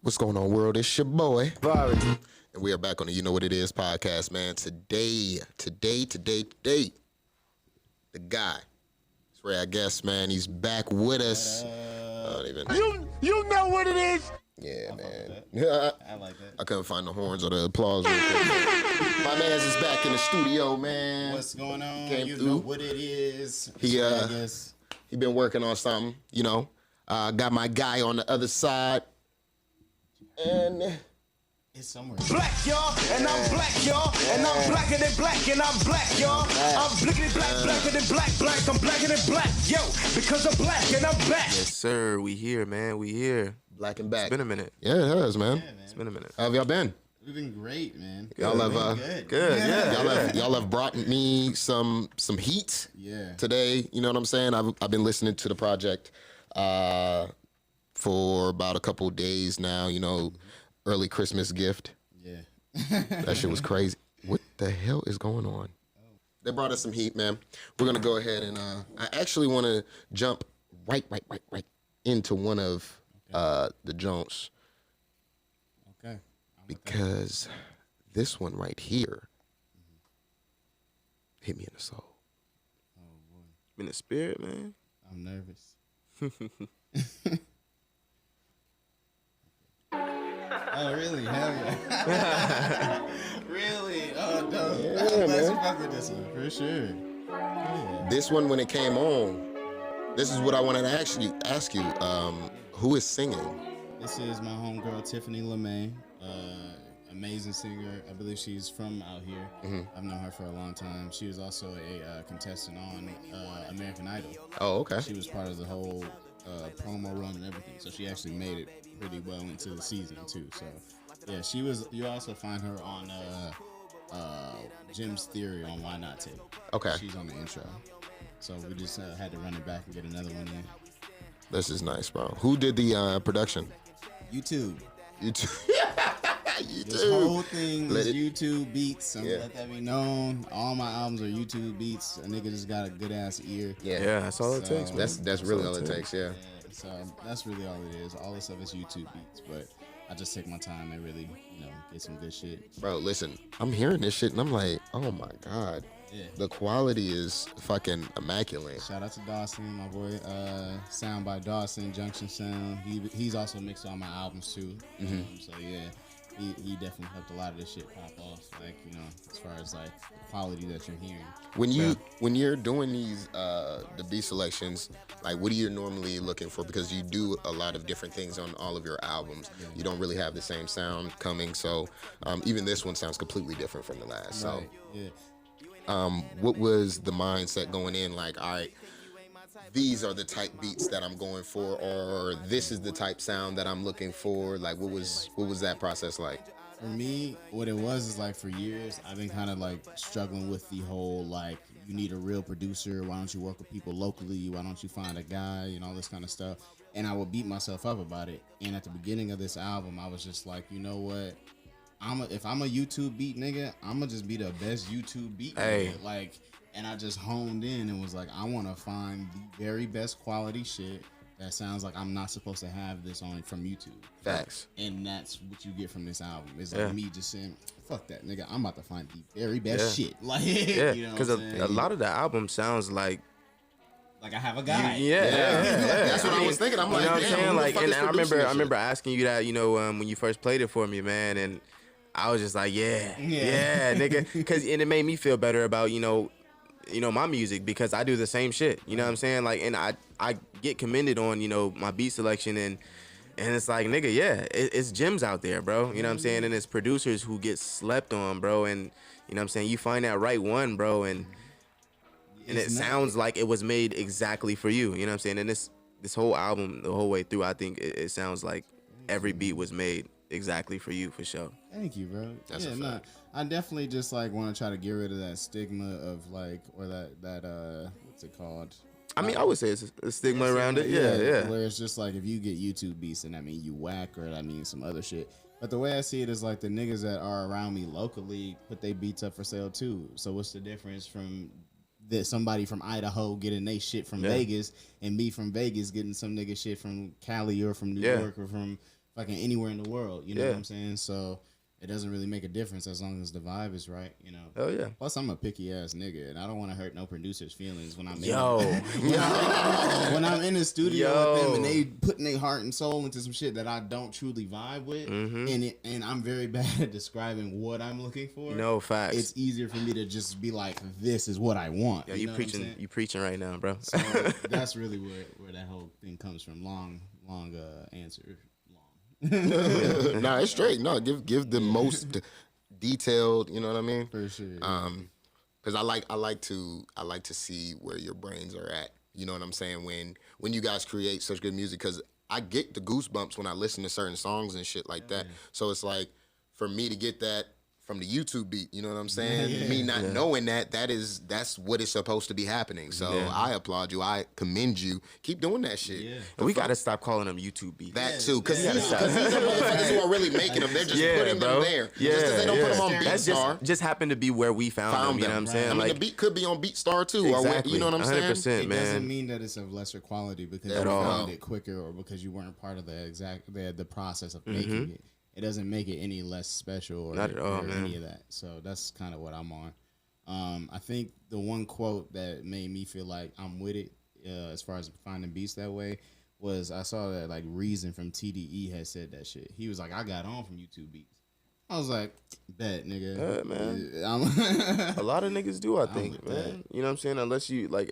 What's going on, world? It's your boy, Javari. And we are back on the You Know What It Is podcast, man. Today, the guy, it's Ray, I guess, man. He's back with us. You know what it is. Yeah, man. I like that. I couldn't find the horns or the applause real quick. My man's is back in the studio, man. What's going on? Came you through. know what it is. He I guess. he been working on something, you know. Got my guy on the other side. And It's somewhere. Black, y'all, and I'm black, y'all, and I'm blacker than black, and I'm black, y'all. I'm blickety black, blacker than black, I'm blacker than black, yo, because I'm black and I'm back. Yes, sir. We here, man. We here. black and back. It's been a minute. Yeah, it has, man. Yeah, man. It's been a minute. How have y'all been? We've been great, man. Y'all have Good, yeah. y'all have brought me some heat Yeah. today. You know what I'm saying? I've been listening to the project for about a couple days now. You know, early Christmas gift. Yeah. That shit was crazy. What the hell is going on? They brought us some heat, man. We're gonna go ahead and I actually want to jump right into one of the Jones Okay. because this one right here hit me in the soul. Oh boy, In the spirit, man. I'm nervous. Oh really? Hell yeah. Really? Oh no. I'm glad you fuck with this one for sure. Yeah. This one, when it came on, this is what I wanted to ask you. Who is singing? This is my homegirl Tiffany LeMay, amazing singer. I believe she's from out here. I've known her for a long time. She was also a contestant on American Idol. Oh, okay. She was part of the whole promo run and everything, so she actually made it pretty well into the season too. So yeah, she was. You also find her on Jim's Theory on Why Not Tape. Okay. She's on the intro. So we just had to run it back and get another one in. This is nice, bro. Who did the production? YouTube. YouTube. This whole thing Let is it- YouTube beats. I'm Yeah. let that be known. All my albums are YouTube beats. A nigga just got a good ass ear. Yeah, that's all it So- takes, man. That's really all it takes. Yeah. Yeah, so that's really all it is. All this stuff is YouTube beats, but I just take my time and really, get some good shit. Bro, listen, I'm hearing this shit and I'm like, oh my God. Yeah. The quality is fucking immaculate. Shout out to Dawson, my boy. Sound by Dawson, Junction Sound. He's also mixed on my albums too. So yeah, he definitely helped a lot of this shit pop off. Like as far as like the quality that you're hearing. When you're doing these the beat selections, like what are you normally looking for? Because you do a lot of different things on all of your albums. You don't really have the same sound coming, so even this one sounds completely different from the last. So Right. Yeah. what was the mindset going in? Like, all right, these are the type beats that I'm going for, or this is the type sound that I'm looking for. Like, what was that process like? For me, what it was is like for years, I've been kind of like struggling with the whole like, you need a real producer. Why don't you work with people locally? Why don't you find a guy and all this kind of stuff? And I would beat myself up about it. And at the beginning of this album, I was just like, you know what? If I'm a YouTube beat nigga, I'ma just be the best YouTube beat Hey. nigga. Like, and I just honed in and was like, I want to find the very best quality shit that sounds like I'm not supposed to have this on from YouTube. Facts. And that's what you get from this album. It's like Yeah. me just saying, fuck that, nigga. I'm about to find the very best Yeah. shit. Like, Yeah, you know because what I'm saying? a lot of the album sounds like Like I have a guy. Yeah. That's what I was thinking. I'm You like, know what I'm damn, saying? who the Like, fuck and is I producing this remember shit? asking you that, when you first played it for me, man, and I was just like, yeah, nigga, and it made me feel better about, my music, because I do the same shit. You know what I'm saying? Like, and I get commended on, my beat selection, and it's like, nigga, yeah, it's gems out there, bro. You know what I'm saying? And it's producers who get slept on, bro. And you know what I'm saying? You find that right one, bro, and it sounds like it was made exactly for you. You know what I'm saying? And this whole album, the whole way through, I think it sounds like every beat was made exactly for you, for sure. Thank you, bro. That's a yeah, fact. I definitely just like want to try to get rid of that stigma of like, or that what's it called? I mean, I would say it's a stigma around it. Yeah. Where it's just like if you get YouTube beats, then that mean you whack, or that means some other shit. But the way I see it is like the niggas that are around me locally put they beats up for sale too. So what's the difference from that somebody from Idaho getting they shit from Vegas and me from Vegas getting some nigga shit from Cali or from New York or from fucking anywhere in the world. You know what I'm saying? So it doesn't really make a difference as long as the vibe is right, you know. Oh yeah. Plus, I'm a picky ass nigga, and I don't want to hurt no producer's feelings when I'm when I'm in the studio with them and they putting their heart and soul into some shit that I don't truly vibe with, and I'm very bad at describing what I'm looking for. No facts. It's easier for me to just be like, "This is what I want." Yeah, you preaching. You preaching right now, bro. So that's really where that whole thing comes from. Long answer. Nah, it's straight. No, give the most detailed. You know what I mean? For sure. Because I like to see where your brains are at. You know what I'm saying? When you guys create such good music, because I get the goosebumps when I listen to certain songs and shit like that. So it's like for me to get that from the YouTube beat, you know what I'm saying? Me not knowing that's what is supposed to be happening. So I applaud you. I commend you. Keep doing that shit. Yeah. And we gotta stop calling them YouTube beats. That too, because these are motherfuckers who are really making them. They're just putting them there. Just because they don't put them on BeatStar. Just happened to be where we found them. You know what I'm saying? I mean, the beat could be on BeatStar too. Exactly. Or, you know what I'm saying? 100%, man. It doesn't mean that it's of lesser quality because you found it quicker or because you weren't part of the process of making it. It doesn't make it any less special or, Not at all, or man. any of that. So that's kind of what I'm on. I think the one quote that made me feel like I'm with it as far as finding beats that way was I saw that like Reason from TDE had said that shit. He was like, I got on from YouTube beats. I was like, bet, nigga. Man. A lot of niggas do, I think, man. That. You know what I'm saying? Unless you, like,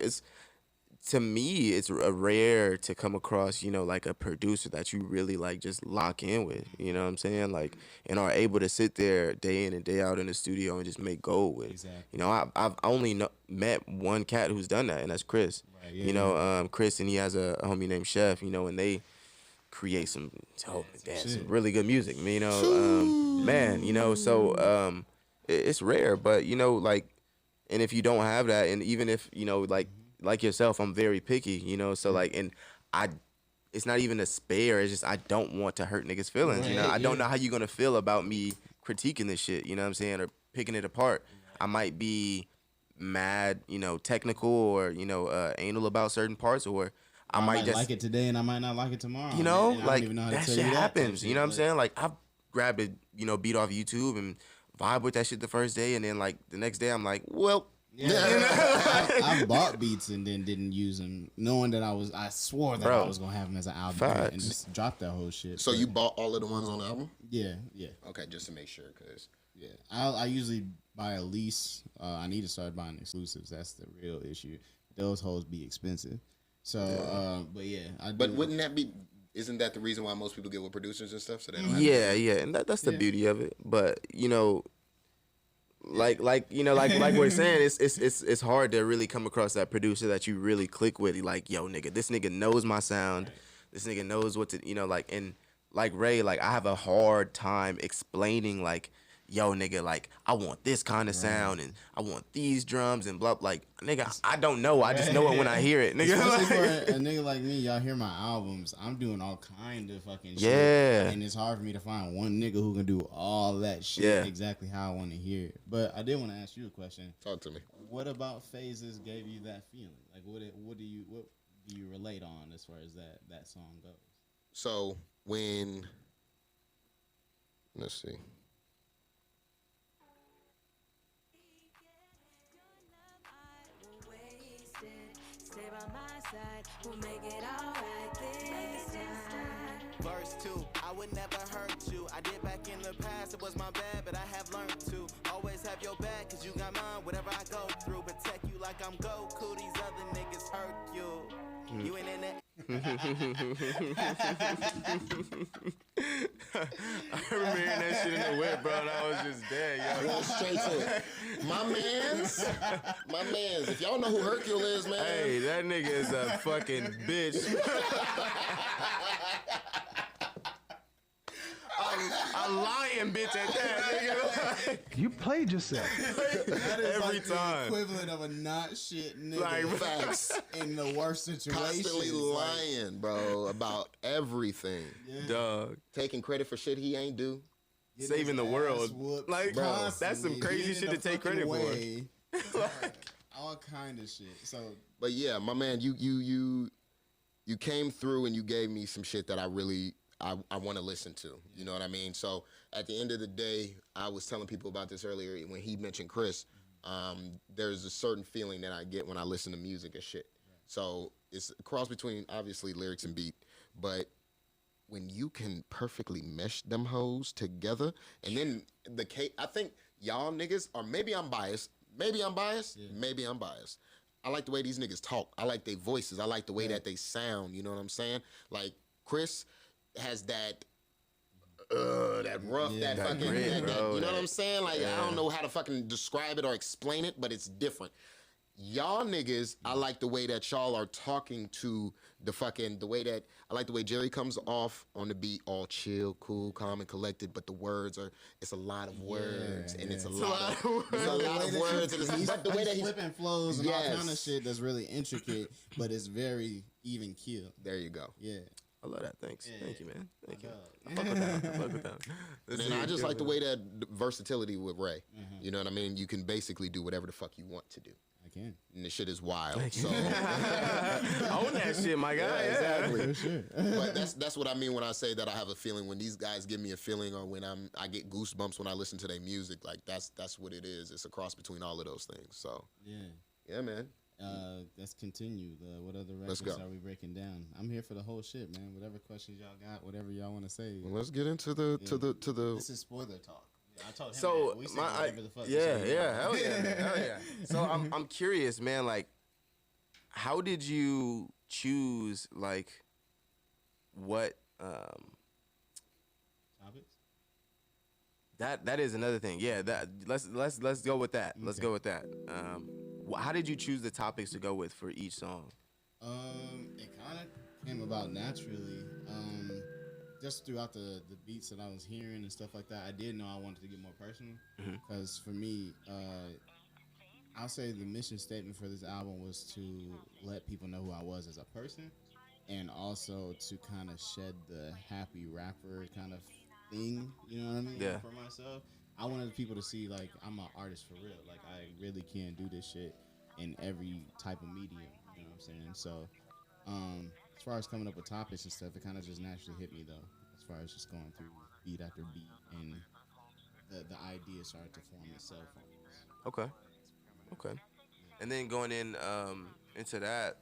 to me, it's rare to come across, you know, like a producer that you really like just lock in with, you know what I'm saying? Like, and are able to sit there day in and day out in the studio and just make gold with. Exactly. You know, I've only met one cat who's done that, and that's Chris. Right, you know, Chris, and he has a homie named Chef, you know, and they create some really good music, you know, man, you know, so it's rare, but, you know, like, and if you don't have that, and even if, you know, like yourself, I'm very picky, you know, so like, and it's not even a spare, it's just I don't want to hurt niggas' feelings, you know, I don't know how you're gonna feel about me critiquing this shit, you know what I'm saying, or picking it apart. I might be mad, you know, technical or, you know, anal about certain parts, or I might just like it today and I might not like it tomorrow. You know, and like, I don't even know how that to tell shit you happens, that you know what I'm saying? Like, I've grabbed a, you know, beat off YouTube and vibe with that shit the first day, and then, like, the next day I'm like, well, I bought beats and then didn't use them, knowing that I swore that I was gonna have them as an album and just dropped that whole shit. So you bought all of the ones on the album? Yeah. Okay, just to make sure, cause I usually buy a lease. I need to start buying exclusives. That's the real issue. Those hoes be expensive. So, but yeah, but wouldn't that be? Isn't that the reason why most people get with producers and stuff? So they don't have and that's the beauty of it. But you know, like we're saying, it's hard to really come across that producer that you really click with. Like, yo, nigga, this nigga knows my sound. This nigga knows what to, you know, like, and like Ray, like, I have a hard time explaining, like, yo, nigga, like, I want this kind of sound and I want these drums and blah, like, nigga, I don't know. I just know it when I hear it, nigga. Especially for a nigga like me, y'all hear my albums, I'm doing all kind of fucking shit. Yeah. And it's hard for me to find one nigga who can do all that shit exactly how I want to hear it. But I did want to ask you a question. Talk to me. What about phases gave you that feeling? Like, what do you relate on as far as that song goes? So when, let's see. We'll make it alright this time. Verse 2, I would never hurt you. I did back in the past, it was my bad, but I have learned to always have your back, cause you got mine, whatever I go through. Protect you like I'm Goku, these other niggas hurt you. You ain't in it. I remember hearing that shit in the whip, bro, and I was just dead, yo. Going straight to it. My mans. If y'all know who Hercule is, man. Hey, that nigga is a fucking bitch. A lion bitch at that, nigga. You played yourself. That is Every like time. the equivalent of a not shit nigga. Like, facts. In the worst situation. Constantly lying, bro, about everything. Dog. Taking credit for shit he ain't do. Saving the world. Like, bro, that's some crazy shit to take credit for. All kind of shit. So, but yeah, my man, you came through and you gave me some shit that I I want to listen to. You know what I mean? So at the end of the day, I was telling people about this earlier when he mentioned Chris. There's a certain feeling that I get when I listen to music and shit. So it's a cross between obviously lyrics and beat, but when you can perfectly mesh them hoes together, and then I think y'all niggas, or maybe I'm biased, maybe I'm biased. I like the way these niggas talk. I like their voices. I like the way that they sound. You know what I'm saying? Like Chris has that rough, that fucking, grit, bro, you know what I'm saying? Like I don't know how to fucking describe it or explain it, but it's different. Y'all niggas, I like the way that y'all are talking to the way that, I like the way Jerry comes off on the beat, all chill, cool, calm, and collected, but the words it's a lot of words, and it's a lot of words, but the way that he's flipping flows and all kind of shit that's really intricate, but it's very even keel. There you go. Yeah. I love that. Thanks. Yeah. Thank you, man. Thank you. I fuck with that. I fuck with that. And I just like the way that versatility with Ray. You know what I mean? You can basically do whatever the fuck you want to do. I can. And the shit is wild. So own that shit, my guy. exactly. For sure. But that's what I mean when I say that I have a feeling. When these guys give me a feeling, or when I get goosebumps when I listen to their music, like that's what it is. It's a cross between all of those things. So yeah, man. Let's continue. What other Let's records go. are we breaking down? I'm here for the whole shit, man. Whatever questions y'all got, whatever y'all want to say. Well, let's get into the This is spoiler talk. I told him So that. We said my whatever the fuck. hell yeah. So I'm curious, man. Like, how did you choose like what Topics? that is another thing. Yeah, that let's go with that. Let's go with that. How did you choose the topics to go with for each song? It kind of came about naturally. Just throughout the beats that I was hearing and stuff like that, I did know I wanted to get more personal. Because for me, I'll say the mission statement for this album was to let people know who I was as a person, and also to kind of shed the happy rapper kind of thing, you know what I mean? Yeah. For myself, I wanted people to see like I'm an artist for real. Like I really can do this shit in every type of medium. You know what I'm saying? So, as far as coming up with topics and stuff, it kind of just naturally hit me though. As far as just going through beat after beat, and the idea started to form itself almost. Okay. And then going into that,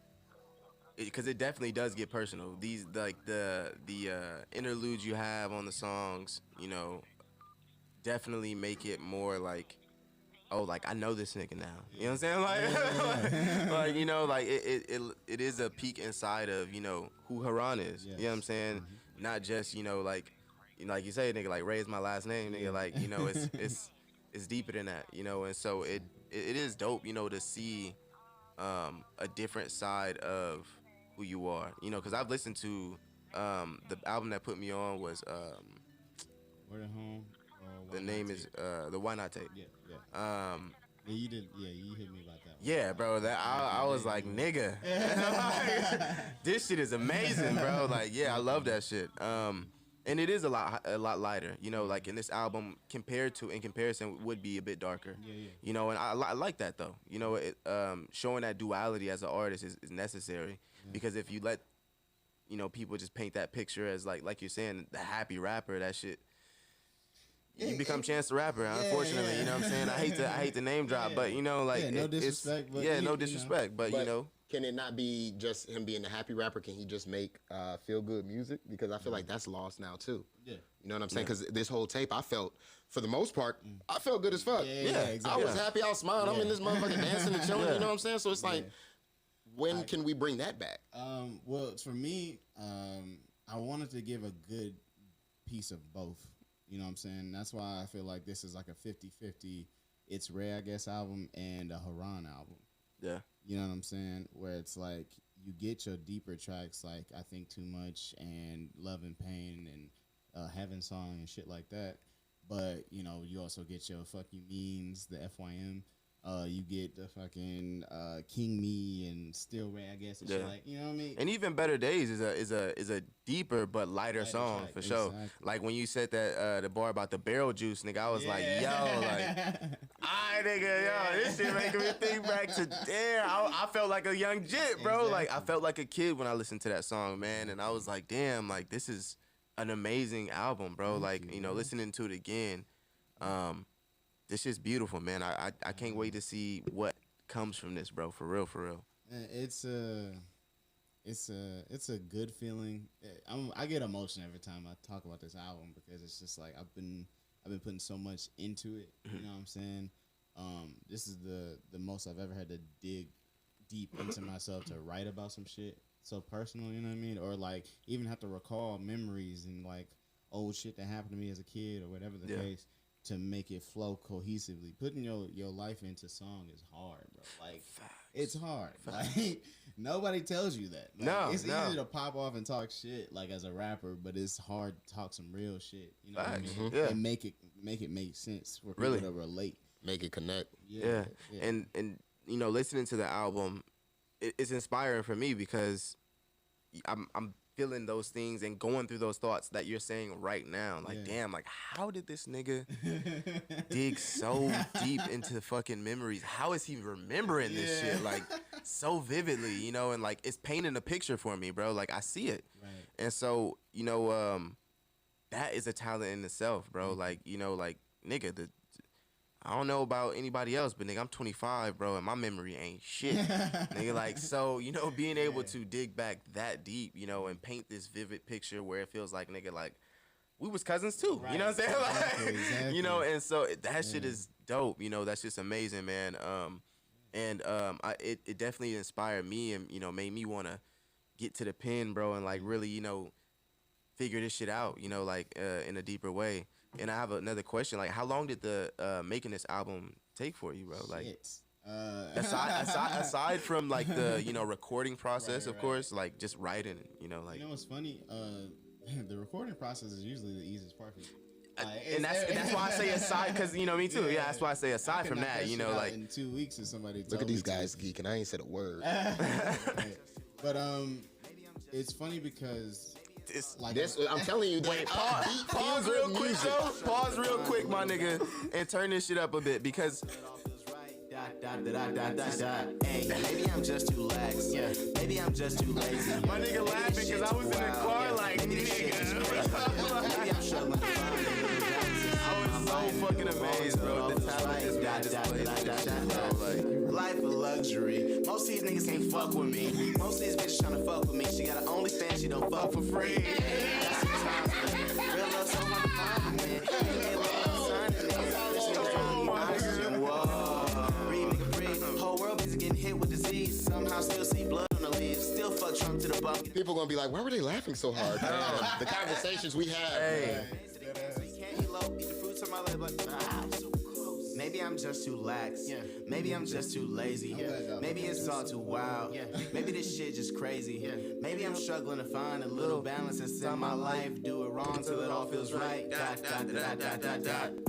because it definitely does get personal. These like the interludes you have on the songs, you know, definitely make it more like, oh, like I know this nigga now. You know what I'm saying? Like you know, like it is a peek inside of, you know, who Haran is. Yes. You know what I'm saying? Not just, you know, like you say, nigga, like Ray is my last name, nigga. Like, you know, it's deeper than that, you know. And so it is dope, you know, to see a different side of who you are, you know, because I've listened to the album that put me on was Word at Home. the name is the Why Not tape. Yeah. Yeah, You did. Yeah, you hit me about that one. yeah, bro. That I was like, nigga, this shit is amazing, bro. Like, yeah, I love that shit. And it is a lot lighter, you know. Like in this album, in comparison, would be a bit darker. Yeah. You know, and I like that though. You know, showing that duality as an artist is necessary, because if you let, you know, people just paint that picture as like you're saying, the happy rapper, that shit. You become Chance the Rapper, unfortunately. You know what I'm saying? I hate to name drop, but you know, like no disrespect. But no disrespect, but you know. Can it not be just him being a happy rapper? Can he just make feel good music? Because I feel like that's lost now too. Yeah. You know what I'm saying? Because this whole tape, I felt, for the most part, I felt good as fuck. Yeah, exactly. I was happy. I was smiling. I'm in this motherfucker dancing and chilling. You know what I'm saying? So it's like, when can we bring that back? Well, for me, I wanted to give a good piece of both. You know what I'm saying? That's why I feel like this is like a 50-50 ItsRay, I guess, album and a Haran album. Yeah. You know what I'm saying? Where it's like you get your deeper tracks like I Think Too Much and Love and Pain and Heaven Song and shit like that. But, you know, you also get your Fuck You Means, the FYM. You get the fucking King Me and Still Ray, I guess. And shit like, you know what I mean? And even Better Days is a deeper but lighter song track, for sure. exactly. Like when you said that the bar about the barrel juice, nigga, I was like, yo, like, alright, nigga, yo, this shit making me think back to damn. I felt like a young jit, bro. Exactly. Like I felt like a kid when I listened to that song, man, and I was like, damn, like this is an amazing album, bro. Like, you know, listening to it again, this shit's beautiful, man. I can't wait to see what comes from this, bro. For real, for real. It's a good feeling. I get emotion every time I talk about this album because it's just like I've been putting so much into it. You know what I'm saying? This is the most I've ever had to dig deep into myself to write about some shit so personal. You know what I mean? Or like even have to recall memories and like old shit that happened to me as a kid or whatever the case. To make it flow cohesively, putting your life into song is hard, bro. Like it's hard. Like nobody tells you that. Like, it's easy to pop off and talk shit like as a rapper, but it's hard to talk some real shit. You know what I mean? Yeah. And make it make sense for people to relate. Make it connect. Yeah. And you know, listening to the album, it's inspiring for me because I'm feeling those things and going through those thoughts that you're saying right now. Like, damn, like, how did this nigga dig so deep into fucking memories? How is he remembering this shit, like, so vividly, you know? And, like, it's painting a picture for me, bro. Like, I see it. Right. And so, you know, that is a talent in itself, bro. Like, you know, like, nigga, I don't know about anybody else, but nigga, I'm 25, bro, and my memory ain't shit. Nigga, like, so, you know, being able to dig back that deep, you know, and paint this vivid picture where it feels like, nigga, like, we was cousins too. Right. You know what I'm saying? Like, Exactly. you know, and so that shit is dope. You know, that's just amazing, man. It definitely inspired me and, you know, made me want to get to the pen, bro, and, like, really, you know, figure this shit out, you know, like, in a deeper way. And I have another question. Like, how long did the making this album take for you, bro? Like, aside from like the, you know, recording process, of course, like just writing, you know, like. You know what's funny? The recording process is usually the easiest part for me. And that's why I say aside, because, you know, me too. Yeah, that's why I say aside from that, you know, like. In 2 weeks, if somebody Look at these guys geeking. I ain't said a word. But it's funny because. Like I'm telling you, wait, pause real quick, though. Pause real quick, my nigga, and turn this shit up a bit because. Hey, maybe I'm just too lax. Yeah, maybe I'm just too lazy. My nigga laughing because I was in the car like, nigga. Maybe I'm struggling to find it. I was so fucking amazed, bro. The talent is got displayed. Life a luxury. Most of these niggas can't fuck with me. Most of these bitches tryna fuck with me. She got an OnlyFans, she don't fuck for free. That's the time, man. Real love so hard to find, man. Hey, love signing me. This nigga's trying to oxygen. Whoa. Breathe, nigga, breathe. Whole world busy getting hit with disease. Somehow still see blood on the leaves. Still fuck Trump to the bucket. People gonna be like, why were they laughing so hard? The conversations we had. Hey. Maybe I'm just too lax. Maybe I'm just too lazy. Maybe it's all too wild. Maybe this shit just crazy. Maybe I'm struggling to find a little balance inside my life. Do it wrong till it all feels right.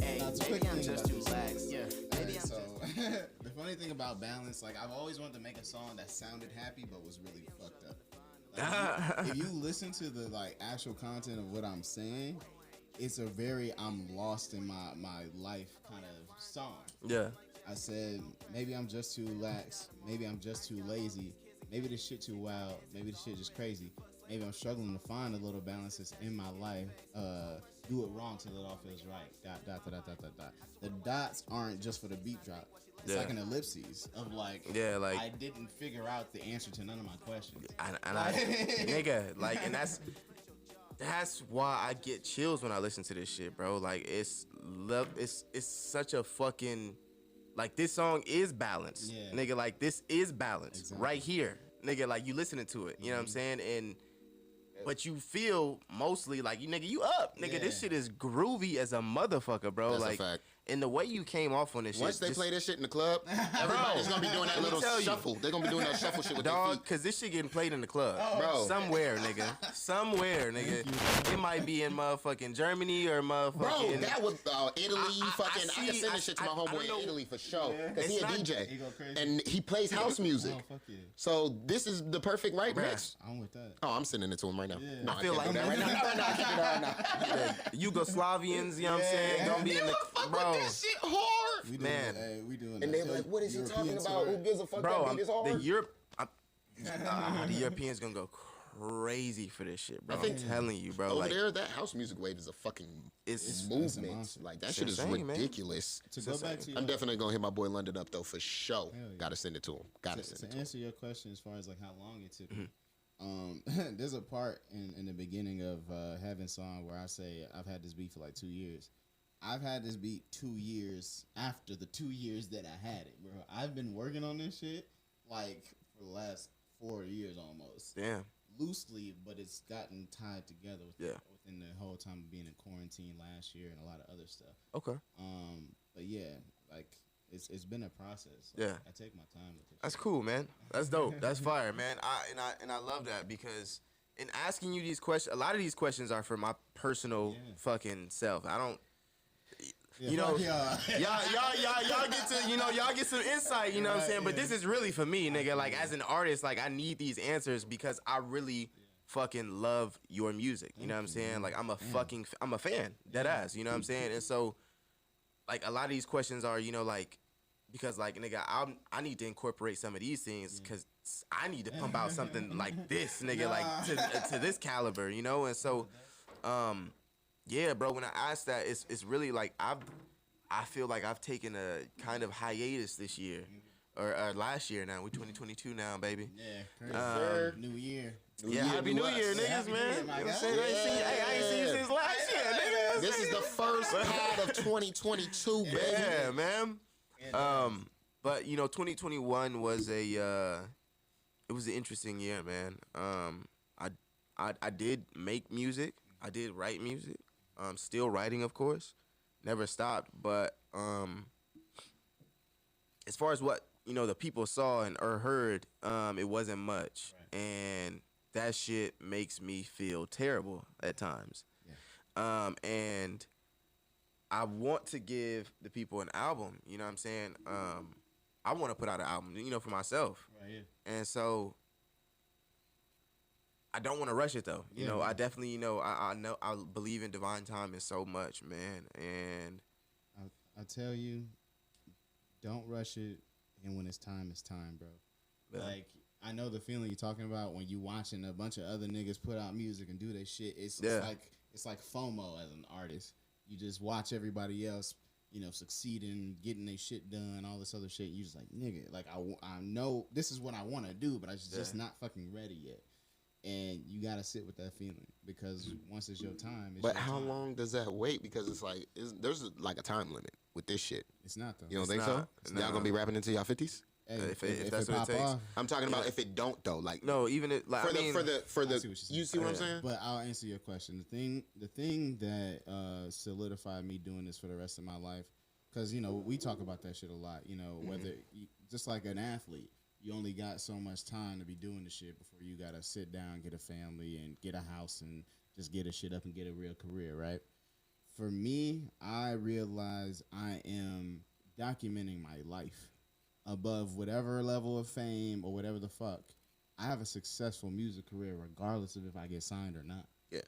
Hey, maybe I'm just too lax. Maybe I'm so the funny thing about balance, like I've always wanted to make a song that sounded happy but was really fucked up. Like, if you listen to the like actual content of what I'm saying, it's a very I'm lost in my life kind of song. Yeah. I said, maybe I'm just too lax. Maybe I'm just too lazy. Maybe this shit too wild. Maybe this shit just crazy. Maybe I'm struggling to find a little balances in my life. Do it wrong till it all feels right. ... The dots aren't just for the beat drop. It's like an ellipses of like, like I didn't figure out the answer to none of my questions. Nigga, like, and that's why I get chills when I listen to this shit, bro. Like, it's such a fucking, like, this song is balanced. Yeah. Nigga, like, this is balanced right here. Nigga, like, you listening to it, you know what I'm saying? And but you feel mostly like, you up. Nigga, this shit is groovy as a motherfucker, bro. That's like, a fact. And the way you came off on this shit. Once they play this shit in the club, everybody's gonna be doing that little shuffle. They're gonna be doing that shuffle shit with their feet. Cause this shit getting played in the club. Bro. Somewhere, nigga. It might be in motherfucking Germany or motherfucking. Bro, that was Italy. I can send this shit to my homeboy in Italy for sure. Cause he a DJ. And he plays house music. Oh, fuck yeah. So this is the perfect mix. I'm with that. Oh, I'm sending it to him right now. Yeah. No, I feel like that right now. I can't do that right now. Yugoslavians, you know what I'm saying? Gonna be in the bro. This shit hard. We doing and they're like, what is he talking about? Who gives a fuck? Bro, that beat is hard? the Europeans gonna go crazy for this shit, bro. I think I'm telling you, bro. Over Like, there, that house music wave is a fucking it's movement. monster. Like, that It's shit is insane, man. ridiculous. To go back to I'm your, definitely gonna hit my boy London up though for sure. yeah. Gotta send it to him. Gotta to send it to him. answer your question as far as like how long it took. Mm-hmm. There's a part in the beginning of Heaven Song where I say I've had this beat for like 2 years. I've had this beat 2 years after the 2 years that I had it, bro. I've been working on this shit like for the last 4 years almost. damn. Loosely, but it's gotten tied together within the whole time of being in quarantine last year and a lot of other stuff. Okay. But yeah, like it's been a process. Like, Yeah. I take my time with it. That's cool, man. That's dope. That's fire, man. I love that because in asking you these questions, a lot of these questions are for my personal fucking self. I don't. You know, y'all get to, y'all get some insight, you know what I'm saying? But this is really for me, nigga. Like, as an artist, like, I need these answers because I really fucking love your music. You know what I'm saying? Like, I'm a fan, dead ass, you know what I'm saying? And so, like, a lot of these questions are, like, because, like, nigga, I need to incorporate some of these things because I need to pump out something like this, nigga, like, to this caliber, you know? And so, yeah, bro. When I asked that, it's really like I feel like I've taken a kind of hiatus this year, or last year. Now we 2022 now, baby. Yeah, crazy. New year. Happy New Year, niggas, Happy New man. Year, my You know what I'm guy. saying? I ain't seen you since last year, nigga. This is the first pod of 2022, baby. Yeah, man. But 2021 was it was an interesting year, man. I did make music. I did write music. Still writing, of course. Never stopped. But as far as what, the people saw or heard, it wasn't much. Right. And that shit makes me feel terrible at times. Yeah. And I want to give the people an album, you know what I'm saying? I want to put out an album, for myself. Right, yeah. And so I don't want to rush it though. Yeah. I definitely, I know I believe in divine timing so much, man. And I tell you, don't rush it. And when it's time, bro. Yeah. Like, I know the feeling you're talking about when you watching a bunch of other niggas put out music and do their shit. It's like FOMO as an artist. You just watch everybody else, succeeding, getting their shit done, all this other shit. You just like, nigga, like I know this is what I want to do, but I'm just not fucking ready yet. And you gotta sit with that feeling because once it's your time. It's But your how time. long does that wait? Because it's like there's like a time limit with this shit. It's not though. You don't It's think not. so? No. Y'all gonna be rapping into y'all 50s? Hey, if that's what it pop takes. off, I'm talking about if it don't though. Like no, even it, like, for I mean, the I see what you're saying. you see what I'm saying? but I'll answer your question. The thing that solidified me doing this for the rest of my life, because we talk about that shit a lot. Whether just like an athlete, you only got so much time to be doing the shit before you gotta sit down, get a family, and get a house, and just get a shit up and get a real career, right? For me, I realize I am documenting my life above whatever level of fame or whatever the fuck. I have a successful music career regardless of if I get signed or not. Yeah.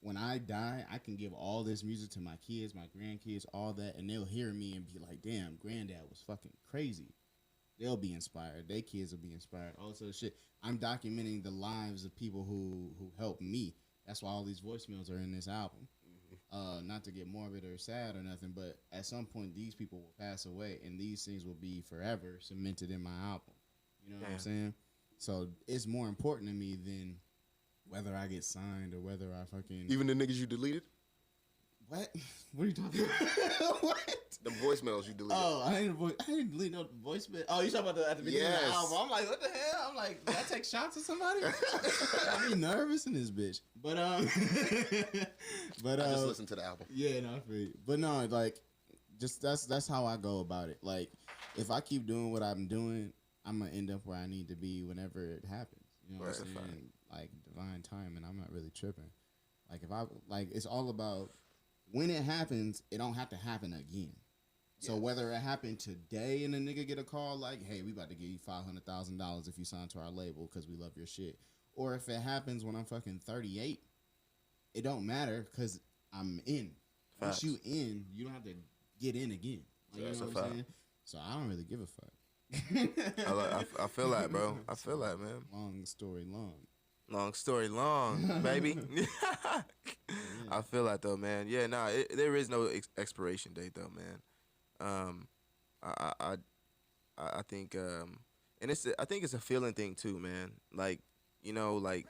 When I die, I can give all this music to my kids, my grandkids, all that, and they'll hear me and be like, damn, granddad was fucking crazy. They'll be inspired. Their kids will be inspired. All this other shit. I'm documenting the lives of people who helped me. That's why all these voicemails are in this album. Not to get morbid or sad or nothing, but at some point these people will pass away and these things will be forever cemented in my album. You know what I'm saying? So it's more important to me than whether I get signed or whether I fucking... Even the niggas you deleted? What? What are you talking about? What? The voicemails you deleted. Oh, I didn't delete no voicemail. Oh, you talking about at the beginning of the album? I'm like, what the hell? I'm like, did I take shots at somebody? I be nervous in this bitch. But I just listened to the album. Yeah, no, I feel you. But no, like, just that's how I go about it. Like, if I keep doing what I'm doing, I'm gonna end up where I need to be whenever it happens. You know what I'm saying? Like divine timing. I'm not really tripping. Like it's all about when it happens. It don't have to happen again. So whether it happened today and a nigga get a call like, hey, we about to give you $500,000 if you sign to our label because we love your shit, or if it happens when I'm fucking 38, it don't matter because I'm in. Facts. Once you in, you don't have to get in again. Like, you know what I'm saying? So I don't really give a fuck. I feel that, bro. I feel that, man. Long story long. Long story long, baby. I feel that though, man. Yeah, nah, there is no expiration date though, man. Um, I I I think and I think it's a feeling thing too, man. Like, like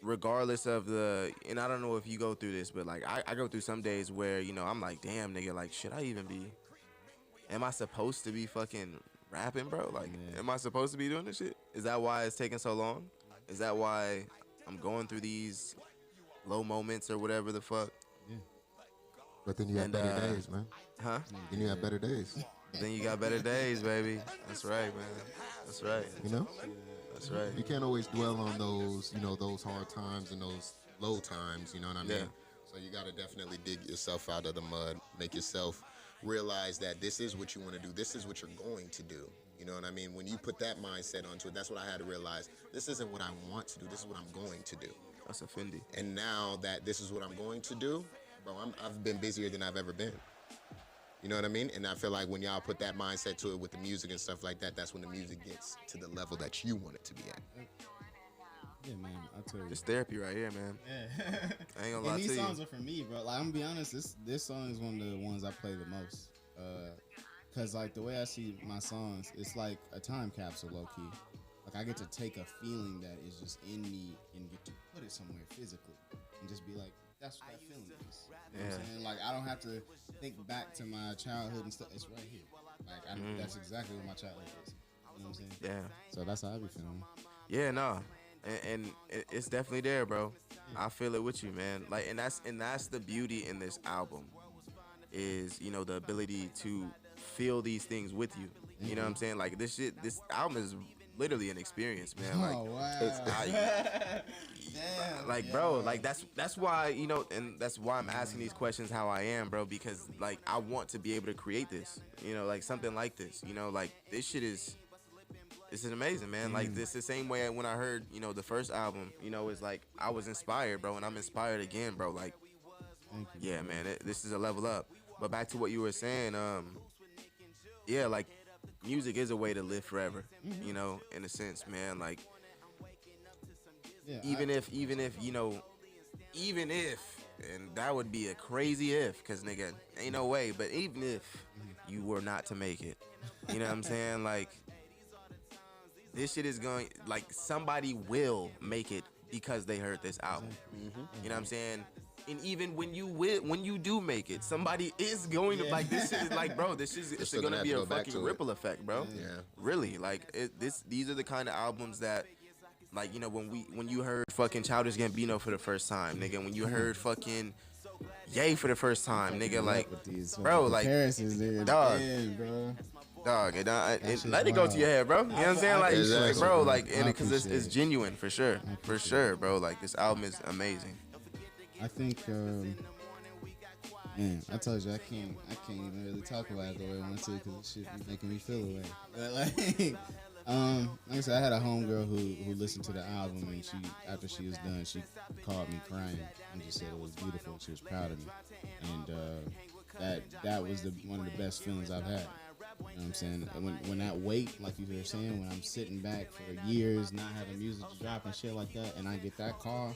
regardless of and I don't know if you go through this, but like I go through some days where, I'm like, damn nigga, like should I even be, am I supposed to be fucking rapping, bro? Like, am I supposed to be doing this shit? Is that why it's taking so long? Is that why I'm going through these low moments or whatever the fuck? But then you have better days, man. Huh? Then you have better days. Then you got better days, baby. That's right, man. That's right. That's right. You can't always dwell on those, those hard times and those low times, you know what I mean? Yeah. So you got to definitely dig yourself out of the mud, make yourself realize that this is what you want to do. This is what you're going to do. You know what I mean? When you put that mindset onto it, that's what I had to realize. This isn't what I want to do. This is what I'm going to do. That's a Fendi. And now that this is what I'm going to do, bro, I've been busier than I've ever been. You know what I mean? And I feel like when y'all put that mindset to it with the music and stuff like that, that's when the music gets to the level that you want it to be at. Yeah, man, I'll tell you. It's therapy right here, man. Yeah. I ain't gonna lie And to you. these songs are for me, bro. Like, I'm gonna be honest, this song is one of the ones I play the most. Cause like the way I see my songs, it's like a time capsule, low key. Like I get to take a feeling that is just in me and get to put it somewhere physically, and just be like, that's what that feeling is. You know what I'm saying? Like I don't have to think back to my childhood and stuff. It's right here. Like that's exactly what my childhood is. You know what I'm saying? Yeah. So that's how I be feeling. Yeah, no. And it's definitely there, bro. I feel it with you, man. Like, and that's the beauty in this album, is the ability to feel these things with you. You know what I'm saying? Like this album is literally an experience, man. Like, Oh wow. Damn, like, bro, like that's why and that's why I'm asking these questions how I am, bro. Because like I want to be able to create this, like something like this. Like this shit is. This is amazing, man. Like this the same way when I heard, the first album, it's like I was inspired, bro, and I'm inspired again, bro. Like, yeah, man, this is a level up. But back to what you were saying, yeah, like music is a way to live forever, in a sense, man. Like, even if, and that would be a crazy if, cause nigga, ain't no way. But even if you were not to make it, you know what I'm saying, like. This shit is going, like, somebody will make it because they heard this album. You know what I'm saying? And even when you do make it, somebody is going to, like, this shit is like, bro, it's going to be a fucking ripple effect, bro. Yeah. Really, like, these are the kind of albums that, like, when you heard fucking Childish Gambino for the first time, nigga, when you heard fucking Ye for the first time, nigga, like, bro, like, dog. Bro. Dog, and let it go to your head, bro. You know what I'm saying? Like, Exactly. bro, like, and because it's genuine, for sure, bro. Like, this album is amazing. I think, man, I told you I can't even really talk about it the way I want to because it shit be making me feel away. But like I said, I had a homegirl who listened to the album, and she, after she was done, she called me crying and just said it was beautiful. She was proud of me, and that was one of the best feelings I've had. You know what I'm saying? When that weight, like you were saying, when I'm sitting back for years, not having music to drop and shit like that, and I get that call,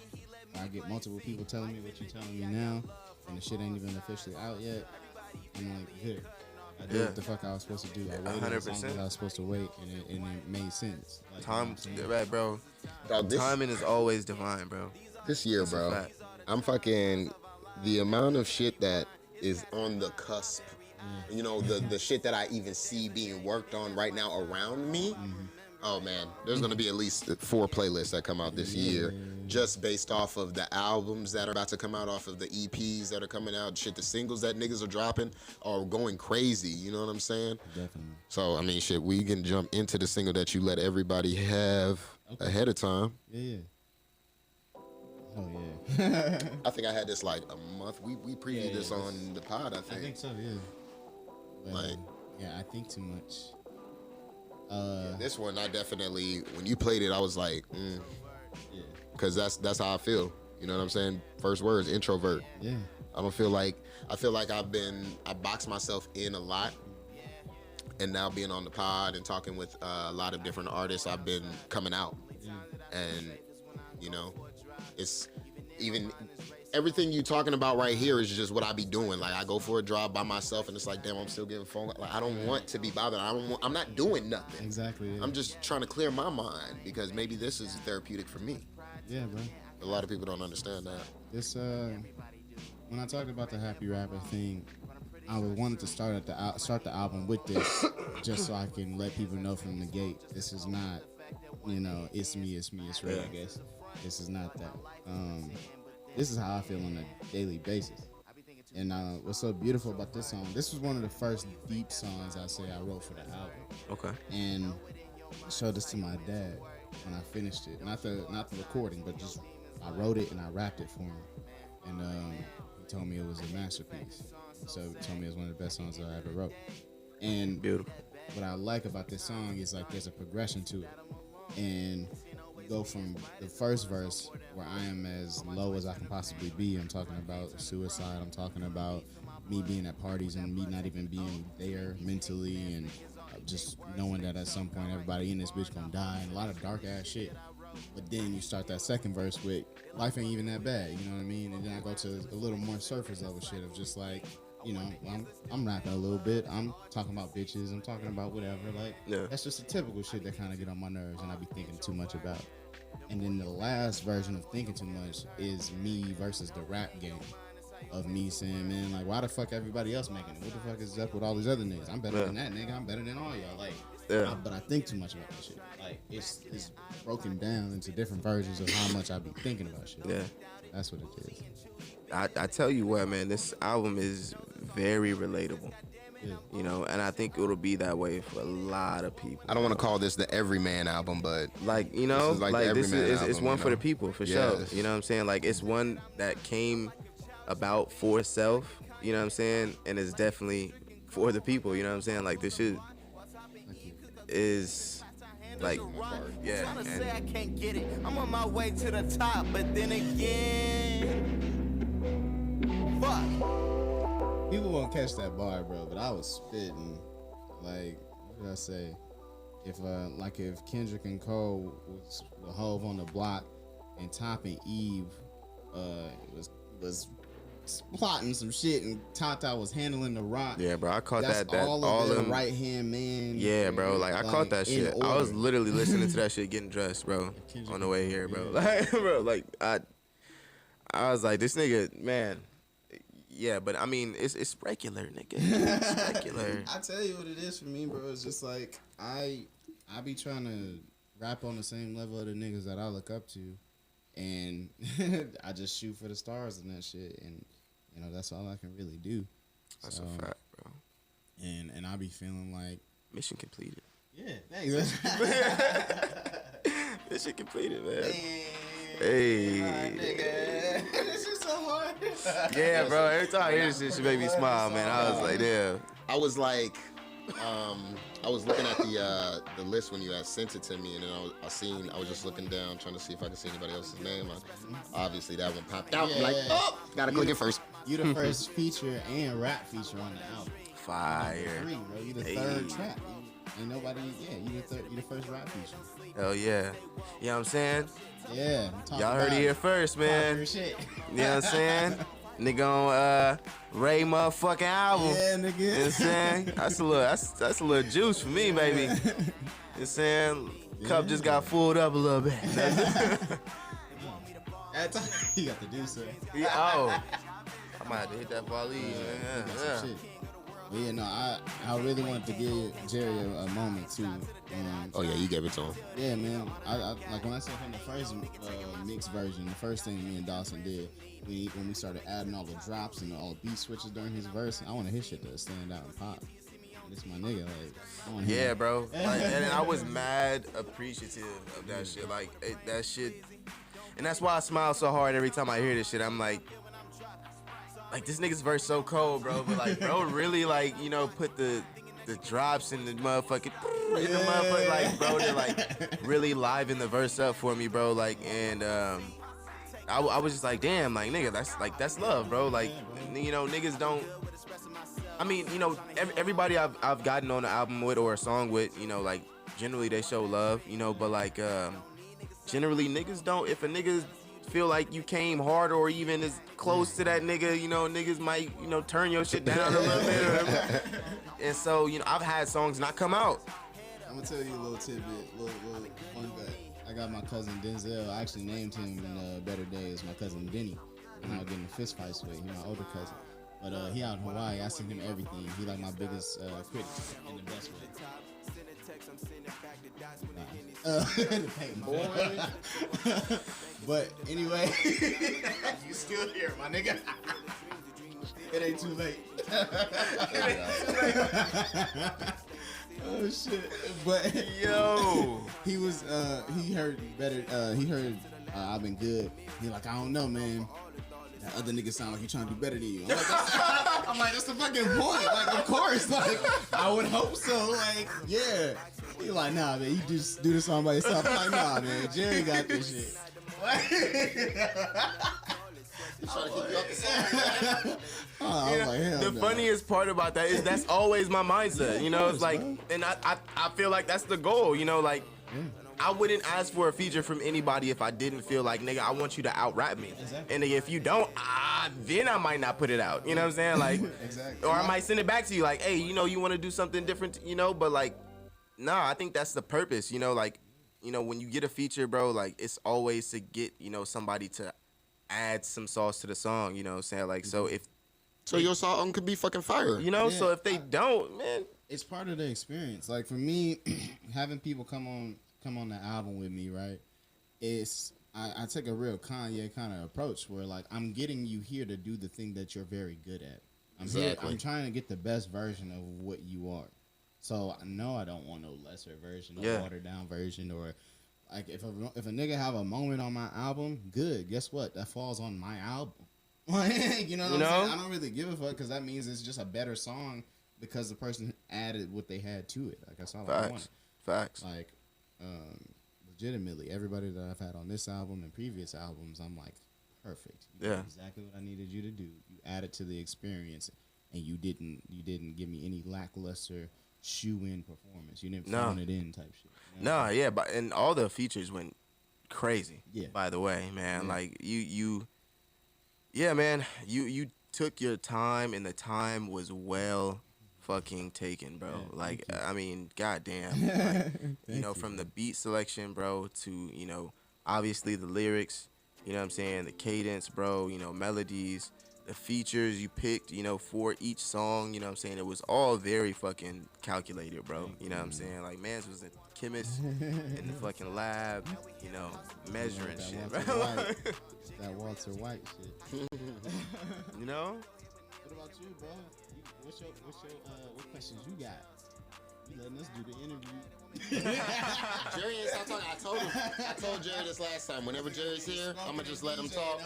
I get multiple people telling me what you're telling me now, and the shit ain't even officially out yet, I'm like, good. I did what the fuck I was supposed to do. I waited 100%. as long as I was supposed to wait, and it made sense. Like, Time, you know what I'm right, bro. Dog, Timing is always divine, bro. This year, That's a bro, fact. I'm fucking the amount of shit that is on the cusp. The shit that I even see being worked on right now around me. Oh man, there's gonna be at least 4 playlists that come out this year, just based off of the albums that are about to come out, off of the EPs that are coming out. Shit, the singles that niggas are dropping are going crazy. You know what I'm saying? Definitely. So I mean, shit, we can jump into the single that you let everybody have ahead of time. Yeah. Oh yeah. I think I had this like a month. We previewed this on the pod. I think. I think so. Yeah. But, Like, yeah, I think too much. This one, I definitely, when you played it, I was like, Yeah. because that's how I feel. You know what I'm saying? First words, introvert. Yeah. I feel like I boxed myself in a lot. And now being on the pod and talking with a lot of different artists, I've been coming out. Yeah. And You know, it's even everything you talking about right here is just what I be doing. Like I go for a drive by myself, and it's like, damn, I'm still getting phone. Like I don't want to be bothered. I'm not doing nothing. Exactly. Yeah. I'm just trying to clear my mind because maybe this is therapeutic for me. Yeah, bro. A lot of people don't understand that. This when I talked about the happy rapper thing, I wanted to start the album with this, just so I can let people know from the gate, this is not, it's me, it's Ray, I guess. This is not that. This is how I feel on a daily basis. And what's so beautiful about this song, this was one of the first deep songs I wrote for the album. Okay. And I showed this to my dad when I finished it. Not the recording, but just I wrote it and I rapped it for him. And he told me it was a masterpiece. So he told me it was one of the best songs I ever wrote. And beautiful. What I like about this song is like there's a progression to it. And you go from the first verse where I am as low as I can possibly be. I'm talking about suicide. I'm talking about me being at parties and me not even being there mentally, and just knowing that at some point everybody in this bitch gonna die, and a lot of dark ass shit. But then you start that second verse with life ain't even that bad, you know what I mean? And then I go to a little more surface level shit of just like, I'm rapping a little bit. I'm talking about bitches. I'm talking about whatever. Like, that's just the typical shit that kind of get on my nerves and I be thinking too much about. And then the last version of thinking too much is me versus the rap game of me saying, man, like, why the fuck everybody else making it? What the fuck is up with all these other niggas? I'm better than that nigga. I'm better than all y'all. Like, but I think too much about that shit. Like, it's broken down into different versions of how much I be thinking about shit. Yeah, that's what it is. I tell you what, man, this album is very relatable. Yeah. And I think it'll be that way for a lot of people. I don't want to call this the everyman album, but like, this is it's one for the people for sure. You know what I'm saying? Like, it's one that came about for itself, you know what I'm saying? And it's definitely for the people, you know what I'm saying? Like, this shit is like, Trying to say I can't get it. I'm on my way to the top, but then again, fuck. People won't catch that bar, bro, but I was spitting. Like, what did I say? If Kendrick and Cole was the Hove on the block and Top and Eve was plotting some shit and Tata was handling the rock. Yeah, bro, I caught that all of them right hand man. Yeah, bro, like I caught that shit. I was literally listening to that shit getting dressed, bro, on the way here, bro. Like, bro, like I was like, this nigga, man. Yeah, but I mean, it's regular, nigga. It's regular. I tell you what it is for me, bro. It's just like I be trying to rap on the same level of the niggas that I look up to, and I just shoot for the stars and that shit, and that's all I can really do. That's a fact, bro. And I be feeling like mission completed. Yeah, thanks. Mission completed, man. Hey. Nigga. This is so hard. Yeah, bro. Every time I hear this shit, she make me smile, man. I was like, damn. I was like, I was looking at the list when you had sent it to me, and then I was just looking down, trying to see if I could see anybody else's name. Obviously, that one popped out. I'm like, gotta click it first. You the first feature and rap feature on the album. Fire. Bro. You the third track. Ain't nobody, you the first rap feature. Hell yeah. You know what I'm saying? Yeah. Y'all heard it here first, man. Shit. You know what I'm saying? Nigga on Ray motherfucking album. Yeah, nigga. You know what I'm saying? That's a little juice for me, baby. You know what I'm saying? Cup just got fulled up a little bit. You got the deuce, sir. I might have to hit that ball lead, man. Yeah. But yeah, no, I really wanted to give Jerry a moment too. Oh yeah, you gave it to him. Yeah, man. I like when I said from the first mixed version, the first thing me and Dawson did when we started adding all the drops and all the beat switches during his verse, I wanted his shit to stand out and pop. This my nigga, like. Yeah, bro. Like, and I was mad appreciative of that shit. Like that shit, and that's why I smile so hard every time I hear this shit. I'm like this nigga's verse so cold, bro. But like, bro, really put the drops in the motherfucking in the motherfucker, like, bro, to like really liven the verse up for me, bro. Like, and I was just like, damn, like, nigga, that's love, bro. Like, niggas don't. I mean, everybody I've gotten on the album with or a song with, like, generally they show love, but like, generally niggas don't. If a nigga feel like you came hard or even as close to that nigga, you know, niggas might, you know, turn your shit down a little bit. And so, you know, I've had songs not come out. I'm gonna tell you a little tidbit, little fun fact. I got my cousin Denzel. I actually named him in Better Days. My cousin Denny. And I was getting in fist fights with. He's my older cousin. But he out in Hawaii. I send him everything. He like my biggest critic in the best way. Boy. But anyway, you still here, my nigga. It ain't too late. Oh shit! But Yo, he was he heard better. He heard I've been good. He like, I don't know, man. That other nigga sound like he trying to do better than you. I'm like, that's the fucking point. Like, of course. Like, I would hope so. Like, yeah. He like, nah, man. You just do this song by yourself. I'm like, nah, man. Jerry got this shit. the funniest part about that is that's always my mindset. You know, it's like, and I feel like that's the goal. You know, like. I wouldn't ask for a feature from anybody if I didn't feel like, nigga, I want you to out-rap me. Exactly. And if you don't, then I might not put it out. You know what I'm saying? Like, exactly. Or I might send it back to you like, hey, you know, you want to do something different, you know? But, like, nah, I think that's the purpose, you know? Like, you know, when you get a feature, bro, like, it's always to get, you know, somebody to add some sauce to the song, you know what I'm saying? Like, so if... So your song could be fucking fire. You know, so if they don't, man... It's part of the experience. Like, for me, having people come on the album with me, right? It's I take a real Kanye kind of approach where like I'm getting you here to do the thing that you're very good at. I'm trying to get the best version of what you are. So I know I don't want no lesser version, no watered down version, or like if a nigga have a moment on my album, good. Guess what? That falls on my album. You know what I'm saying? I don't really give a fuck because that means it's just a better song because the person added what they had to it. Like that's all I wanted. Facts. Like. Legitimately, everybody that I've had on this album and previous albums, I'm like, perfect. You did exactly what I needed you to do. You added to the experience, and you didn't give me any lackluster shoe-in performance. You didn't phone it in type shit. You know? But and all the features went crazy. Yeah. By the way, man, like you took your time, and the time was well fucking taken, bro. Like, I mean, goddamn. Like, you know, from the beat selection, bro, to, you know, obviously the lyrics, you know what I'm saying, the cadence, bro, you know, melodies, the features you picked, you know, for each song, you know what I'm saying, it was all very fucking calculated, bro. You know what I'm saying? Like, mans was a chemist in the fucking lab, you know, measuring shit, bro. That Walter White shit. You know? What about you, bro? What questions you got? You letting us do the interview? Jerry ain't stop talking. I told Jerry this last time. Whenever Jerry's here, I'm gonna just let him talk.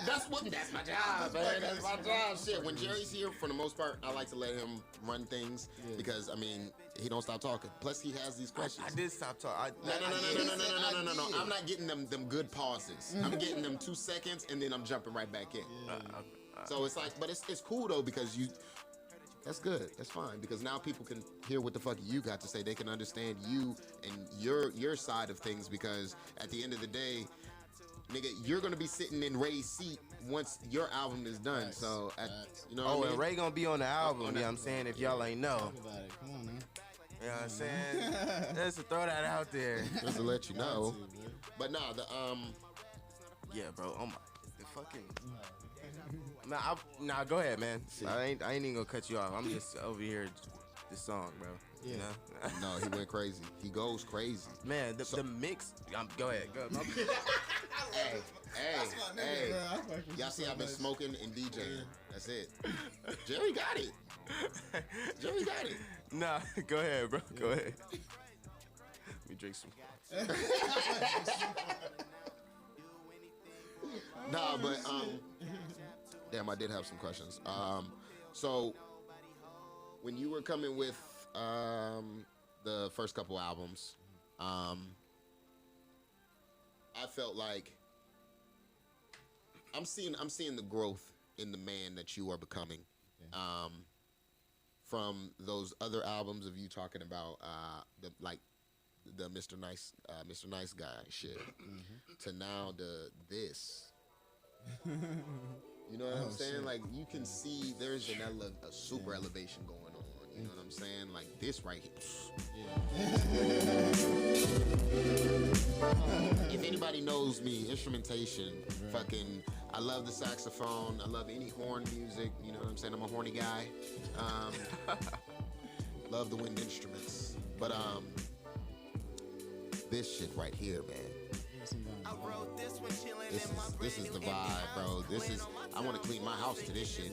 That's my job, man. That's my job. Shit. When Jerry's here, for the most part, I like to let him run things because I mean he don't stop talking. Plus he has these questions. I did stop talking. No. I'm not getting them good pauses. I'm getting them 2 seconds and then I'm jumping right back in. So it's like, but it's cool though because that's good. That's fine because now people can hear what the fuck you got to say. They can understand you and your side of things because at the end of the day, nigga, you're gonna be sitting in Ray's seat once your album is done. So you know. And Ray gonna be on the album. You know what I'm saying? If y'all ain't know. Talk about it. Come on, man. You know what I'm saying? Just to throw that out there. Just to let you know. But nah, yeah, bro. Oh my, the fucking. Nah, go ahead, man. I ain't even gonna cut you off. I'm just over here, this song, bro. Yeah. You know? No, he went crazy. He goes crazy. Man, the mix. Go ahead. Hey. Y'all see I've been smoking and DJing. That's it. Jerry got it. Nah, go ahead, bro. Go ahead. Let me drink some. Nah, but damn, I did have some questions. So when you were coming with the first couple albums, I felt like I'm seeing the growth in the man that you are becoming. From those other albums of you talking about the Mr. Nice Guy shit to now this. You know what I'm saying? Shit. Like you can see there's a super elevation going on. You know what I'm saying? Like this right here. If anybody knows me, instrumentation, fucking, I love the saxophone. I love any horn music. You know what I'm saying? I'm a horny guy. Love the wind instruments. But this shit right here, man. I wrote this one chilling This in my is the brand new empty vibe, bro. This is. I want to clean my house to this shit.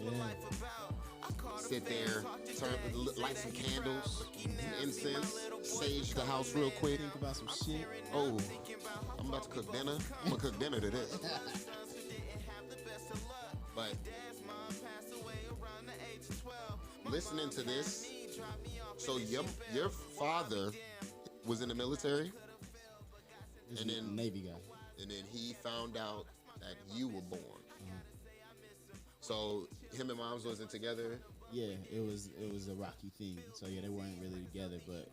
Sit there, light some candles, some incense, sage the house real quick. Think about some shit. Oh, I'm about to cook dinner. I'm gonna cook dinner to this. But listening to this, so your father was in the military, This and is then Navy guy. and then he found out that you were born. So him and moms wasn't together. Yeah, it was a rocky thing. So yeah, they weren't really together, but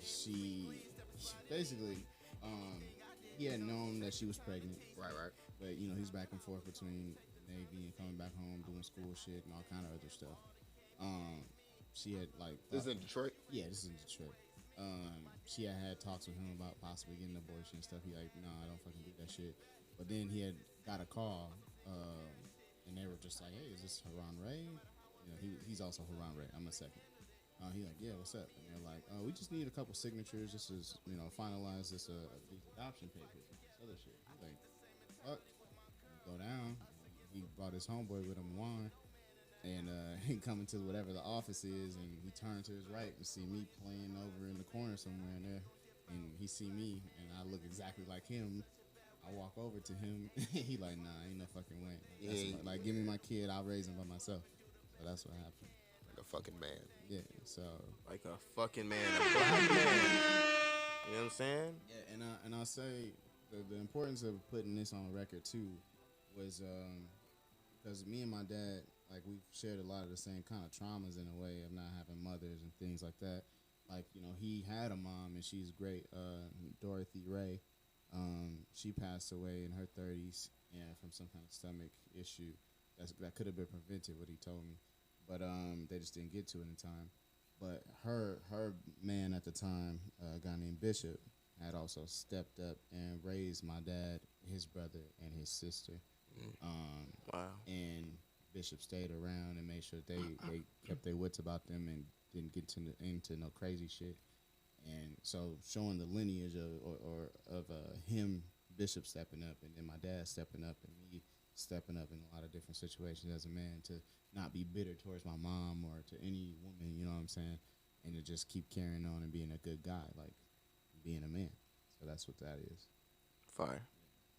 she basically he had known that she was pregnant. Right. But you know, he's back and forth between Navy and coming back home, doing school shit and all kind of other stuff. She had like This is in Detroit. yeah, this is in Detroit. She had talks with him about possibly getting an abortion and stuff. He like, nah, I don't fucking do that shit. But then he had got a call, and they were just like, hey, is this Haran Ray? You know, he's also Haran Ray. I'm a second. He's like, yeah, what's up? And they're like, we just need a couple signatures. This is, you know, finalize this these adoption papers and this other shit. He's like, fuck. Go down. He brought his homeboy with him, Juan. And he come into whatever the office is, and he turned to his right and see me playing over in the corner somewhere in there. And he see me, and I look exactly like him. I walk over to him. He like, nah, ain't no fucking way. Like, give me my kid. I'll raise him by myself. So that's what happened. Like a fucking man. Yeah. So. Like a fucking man, a black man. You know what I'm saying? Yeah, and I'll say the importance of putting this on record too was because me and my dad, like, we've shared a lot of the same kind of traumas in a way of not having mothers and things like that. Like, you know, he had a mom and she's great, Dorothy Ray. She passed away in her 30s from some kind of stomach issue that could have been prevented, what he told me. But they just didn't get to it in time. But her man at the time, a guy named Bishop, had also stepped up and raised my dad, his brother, and his sister. Wow. And Bishop stayed around and made sure they kept their wits about them and didn't get into no crazy shit. And so showing the lineage of him, Bishop stepping up, and then my dad stepping up, and me stepping up in a lot of different situations as a man, to not be bitter towards my mom or to any woman, you know what I'm saying, and to just keep carrying on and being a good guy, like being a man. So that's what that is. Fire.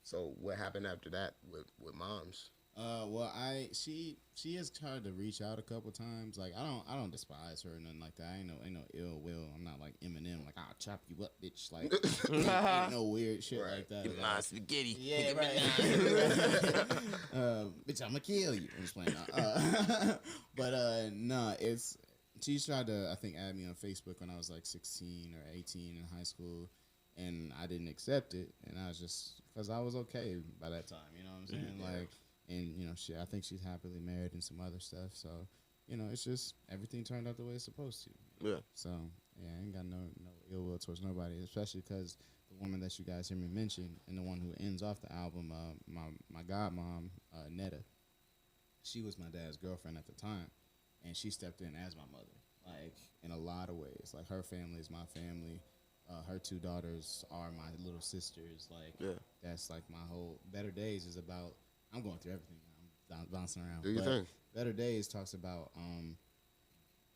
So what happened after that with moms? Well, she has tried to reach out a couple times. Like, I don't despise her or nothing like that. I ain't no ill will. I'm not like Eminem. Like, I'll chop you up, bitch. Like, ain't no weird shit like that. Give me my spaghetti. Yeah, right. Bitch, I'ma kill you. I'm just playing. But no, she's tried to, I think, add me on Facebook when I was like 16 or 18 in high school, and I didn't accept it, and I was just because I was okay by that time. You know what I'm saying? Like. And, you know, I think she's happily married and some other stuff. So, you know, it's just everything turned out the way it's supposed to. Yeah. So, yeah, I ain't got no ill will towards nobody, especially because the woman that you guys hear me mention and the one who ends off the album, my godmom, Netta, she was my dad's girlfriend at the time. And she stepped in as my mother, like, in a lot of ways. Like, her family is my family. Her two daughters are my little sisters. Like, that's like my whole Better Days is about. I'm going through everything now. I'm bouncing around. Do you think? Better Days talks about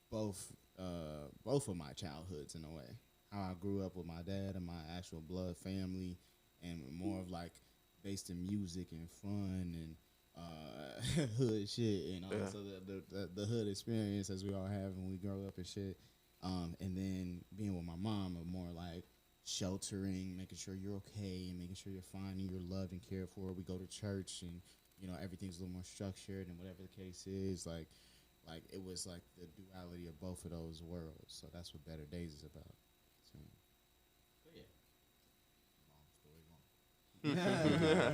both of my childhoods in a way. How I grew up with my dad and my actual blood family, and more of like based in music and fun and hood shit, and also the hood experience as we all have when we grow up and shit. And then being with my mom, of more like sheltering, making sure you're okay, and making sure you're fine and you're loved and cared for. We go to church, and you know everything's a little more structured, and whatever the case is, like it was like the duality of both of those worlds. So that's what Better Days is about. So.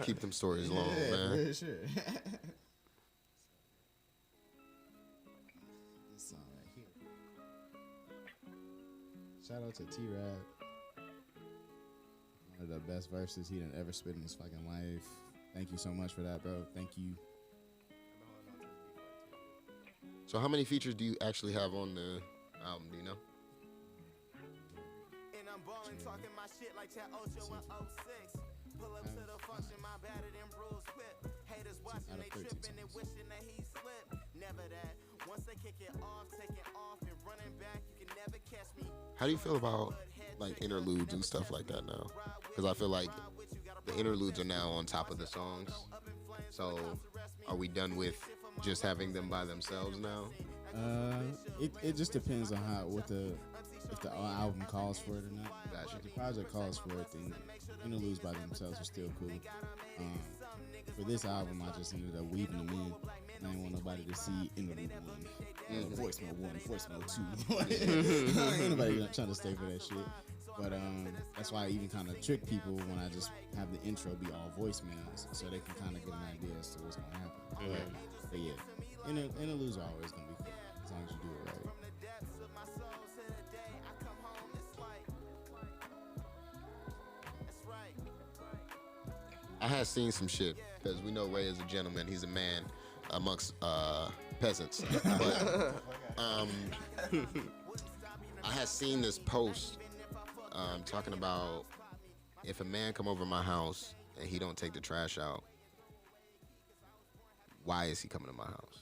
Keep them stories long, Yeah, man. for sure. This song right here. Shout out to T-Rad. One of the best verses he done ever spit in his fucking life. Thank you so much for that, bro. Thank you. So how many features do you actually have on the album? Do you know? And I'm ballin', talking my shit like Chad Ocho in 06. Pull up to the function, my battered and bruised whip. Haters watching, they tripping and wishing that he slipped. Never that. Once they kick it off, taking off and running back, you can never catch me. How do you feel about like interludes and stuff like that now? Because I feel like the interludes are now on top of the songs. So are we done with just having them by themselves now? It just depends on if the album calls for it or not. Gotcha. If the project calls for it, then interludes by themselves are still cool. For this album, I just ended up weaving them in. I didn't want nobody to see interlude 1, voicemail 1, voicemail 2. Ain't nobody trying to stay for that shit. But that's why I even kind of trick people when I just have the intro be all voicemails, so they can kind of get an idea as to what's gonna happen. But yeah, interludes are always gonna be cool as long as you do it right. I had seen some shit because we know Ray is a gentleman. He's a man amongst peasants. But I had seen this post talking about if a man come over my house and he don't take the trash out, why is he coming to my house?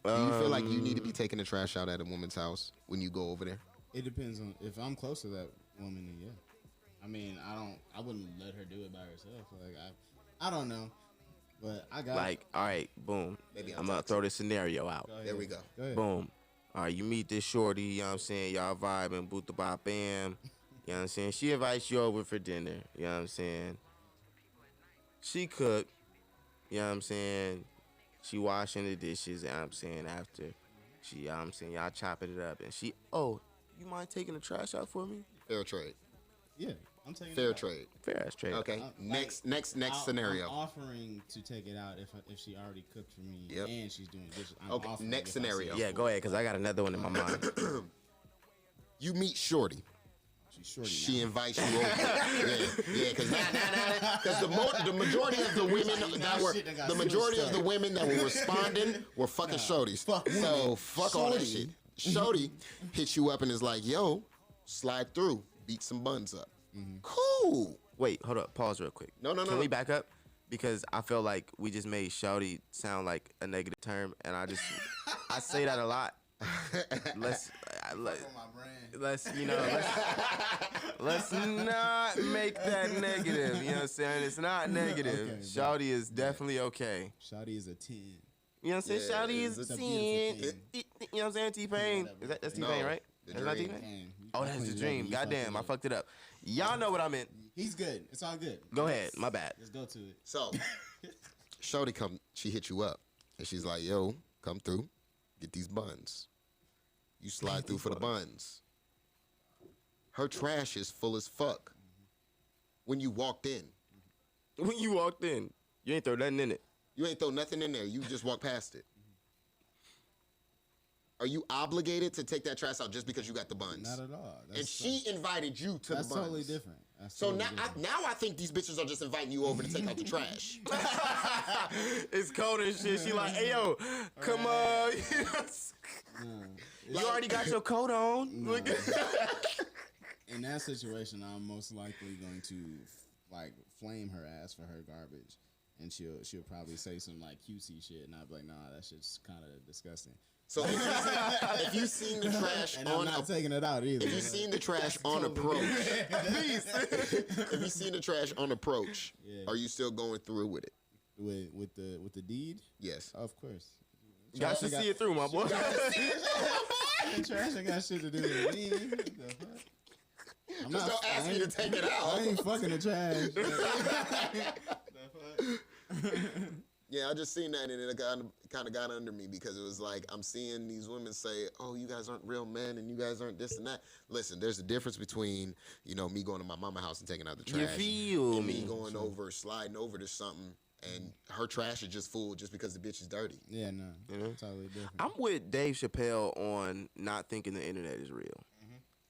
Do you feel like you need to be taking the trash out at a woman's house when you go over there? It depends on if I'm close to that woman, then yeah. I mean, I wouldn't let her do it by herself. Like I don't know, but I got Like, all right, boom. Maybe I'm gonna throw this scenario out. There we go. Go ahead. Boom. All right, you meet this shorty, you know what I'm saying? Y'all vibing, boot the bop, bam. You know what I'm saying? She invites you over for dinner, you know what I'm saying? She cook, you know what I'm saying? She washing the dishes, you know what I'm saying? After she, you know what I'm saying? Y'all chopping it up. And she, oh, you mind taking the trash out for me? Fair trade. Yeah, I'm taking Fair it out. trade. Fair ass trade. Okay. Next scenario. I'm offering to take it out if she already cooked for me Yep. and she's doing dishes. I'm Okay, offering next if I see scenario. her Yeah, go ahead, because I got another one in my mind. You meet Shorty. She's shorty She now. invites you over. yeah, because the majority of the women Now that were shit done got the majority of the switched up. women that were responding were fucking shorties. fuck So women. fuck all that shit. Shorty hits you up and is like, "Yo, slide through, beat some buns up." Cool. Wait, hold up. Pause real quick. No. Can we back up? Because I feel like we just made shawty sound like a negative term, and I say that a lot. Let's not make that negative. You know what I'm saying? It's not negative. Okay, Shawty is definitely okay. Shawty is a 10. You know what I'm saying? Yeah, Shawty is it's a a 10. beautiful You know what I'm saying? T-Pain. That's T-Pain, No, right? The That's not Dream. T-Pain? Oh, that's the dream. Goddamn, I fucked it up. Y'all know what I meant. He's good. It's all good. Go ahead. My bad. Let's go to it. So, Shorty she hit you up, and she's like, "Yo, come through, get these buns." You slide through for the buns. Her trash is full as fuck. When you walked in, When you walked in, you ain't throw nothing in it. you ain't throw nothing in there. You just walked past it. Are you obligated to take that trash out just because you got the buns? Not at all. And she invited you to That's the buns. totally different. That's So totally now, different. now I think these bitches are just inviting you over to take out the trash. It's cold and shit. She like, hey yo, come on. You already got your coat on. Look at In that situation, I'm most likely going to like flame her ass for her garbage, and she'll probably say some like cutesy shit, and I'll be like, nah, that shit's kind of disgusting. So if you've seen the trash And I'm on not taking it out either. if you've seen the trash on approach, if you've seen the trash on approach, Yeah. are you still going through with it? with the deed, Yes. of course. got to see it through, my boy. Trash ain't got shit to do with me. What the fuck? I'm Just don't ask me to take it I out. ain't fucking the trash. Yeah, I just seen that, and it kind of got under me because it was like I'm seeing these women say, "Oh, you guys aren't real men, and you guys aren't this and that." Listen, there's a difference between me going to my mama's house and taking out the trash, You feel and me? me going over, sliding over to something, and her trash is just full just because the bitch is dirty. Yeah, no, totally different. I'm with Dave Chappelle on not thinking the internet is real.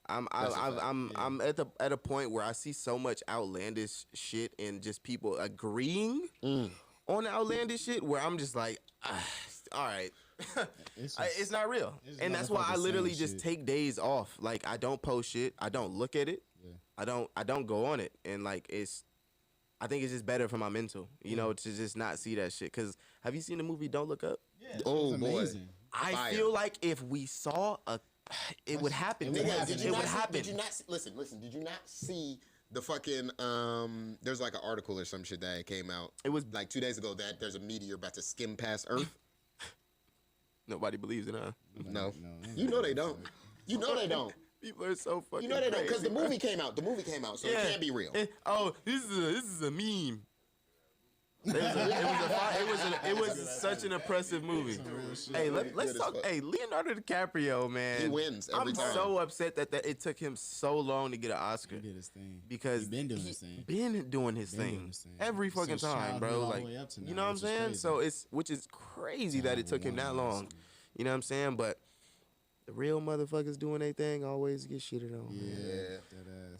I'm at a point where I see so much outlandish shit and just people agreeing on the outlandish shit where I'm just like, all right, it's not real, and that's why I literally just take days off. Like I don't post shit, I don't look at it, I don't go on it, and like I think it's just better for my mental, to just not see that shit. Cause have you seen the movie Don't Look Up? Yeah, Oh boy, amazing. I feel like if we saw it would happen. It would happen. Did you It not see, Did you not listen? Did you not see the fucking there's like an article or some shit that came out. It was like 2 days ago that there's a meteor about to skim past Earth. Nobody believes in it, huh? No. You know they don't. You know they don't. People are so fucking You know they don't because crazy, the movie came out. The movie came out, so it can't be real. This is a meme. It was such an impressive movie. Hey, let's talk. Hey, Leonardo DiCaprio, man, He wins every time. I'm so upset that it took him so long to get an Oscar. He did his thing. Because he been doing his thing. Been doing his thing every fucking time, bro. Like, you know what I'm saying? So which is crazy that it took him that long. You know what I'm saying? But the real motherfuckers doing their thing always get shitted on. Yeah.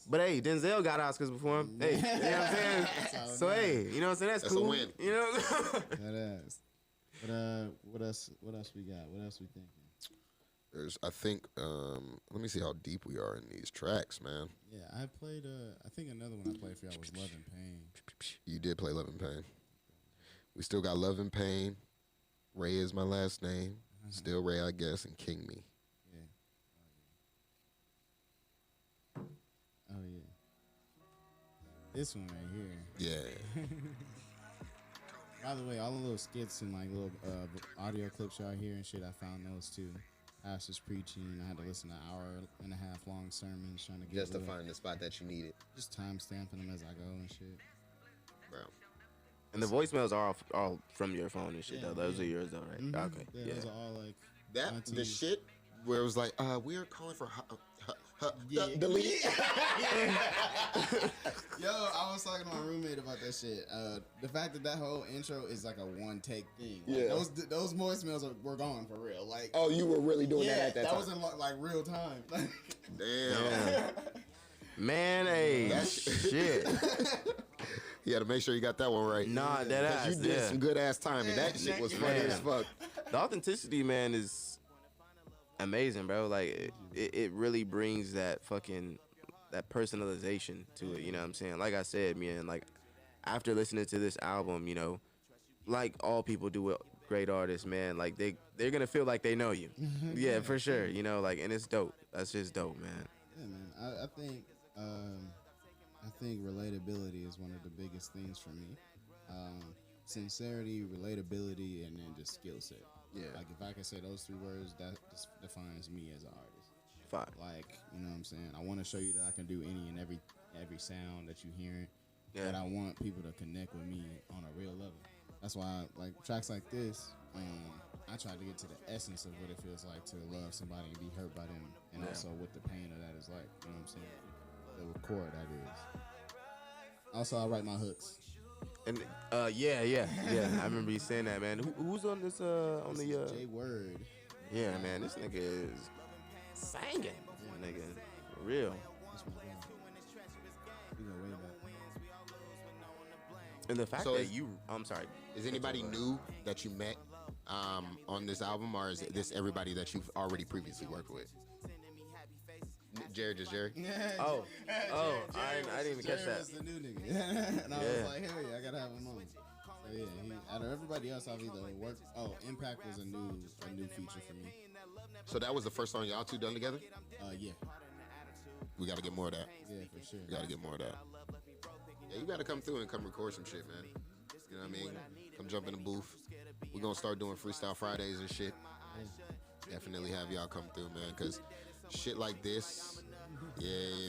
But hey, Denzel got Oscars before him. Hey, you know what I'm saying? So hey, you know what I'm saying? That's cool. a win. You know? That ass. But what else we got? What else we thinking? I think, let me see how deep we are in these tracks, man. Yeah, I played, I think another one I played for y'all was Love and Pain. You did play Love and Pain. We still got Love and Pain. Ray is my last name. Still Ray, I guess, and King Me. Oh yeah. This one right here. Yeah. By the way, all the little skits and like little audio clips y'all hear and shit, I found those too. Pastors preaching. I had to listen to 1.5 hour long sermons trying to get Just to find the spot that you needed. Just time stamping them as I go and shit. Bro. And the voicemails are all from your phone and shit, though. Those are yours, though, right? Mm-hmm. Okay. Yeah, those are all like the shit where it was like, we are calling for delete. Yo, I was talking to my roommate about that shit. The fact that whole intro is like a one take thing. Like, those voicemails were gone for real. Like, oh, you were really doing that at that time. That was in like real time. Damn. Man, hey, shit. You had to make sure you got that one right. Nah, that ass. You did some good ass timing. That shit was funny as fuck. The authenticity, man, is amazing, bro. Like it really brings that personalization to it. You know what I'm saying? Like I said, man, like after listening to this album, like all people do with great artists, man, like they're gonna feel like they know you. Yeah, for sure. And it's dope. That's just dope, man. Yeah, man. I think relatability is one of the biggest things for me. Sincerity, relatability, and then just skill set. Yeah. Like if I can say those 3 words, that just defines me as an artist. Fine. Like, you know what I'm saying? I want to show you that I can do any and every sound that you hearing. Yeah. But I want people to connect with me on a real level. That's why, like tracks like this, I try to get to the essence of what it feels like to love somebody and be hurt by them, and also what the pain of that is like. You know what I'm saying? The chord that is. Also, I write my hooks. And yeah. I remember you saying that, man. Who's on this? On the J Word. Yeah, man. This nigga is singing. Yeah, nigga, for real. That's my guy. We go way back. And the fact that I'm sorry. Is anybody new that you met on this album, or is this everybody that you've already previously worked with? Jerry. Oh, I didn't even catch that. Was the new nigga. And I was like, hell yeah, I gotta have him on. So yeah, out of everybody else I've either worked. Oh, Impact was a new feature for me. So that was the first song y'all two done together? Yeah. We gotta get more of that. Yeah, for sure. We gotta get more of that. Yeah, you gotta come through and come record some shit, man. You know what I mean? Come jump in the booth. We're gonna start doing Freestyle Fridays and shit. Definitely have y'all come through, man, because shit like this,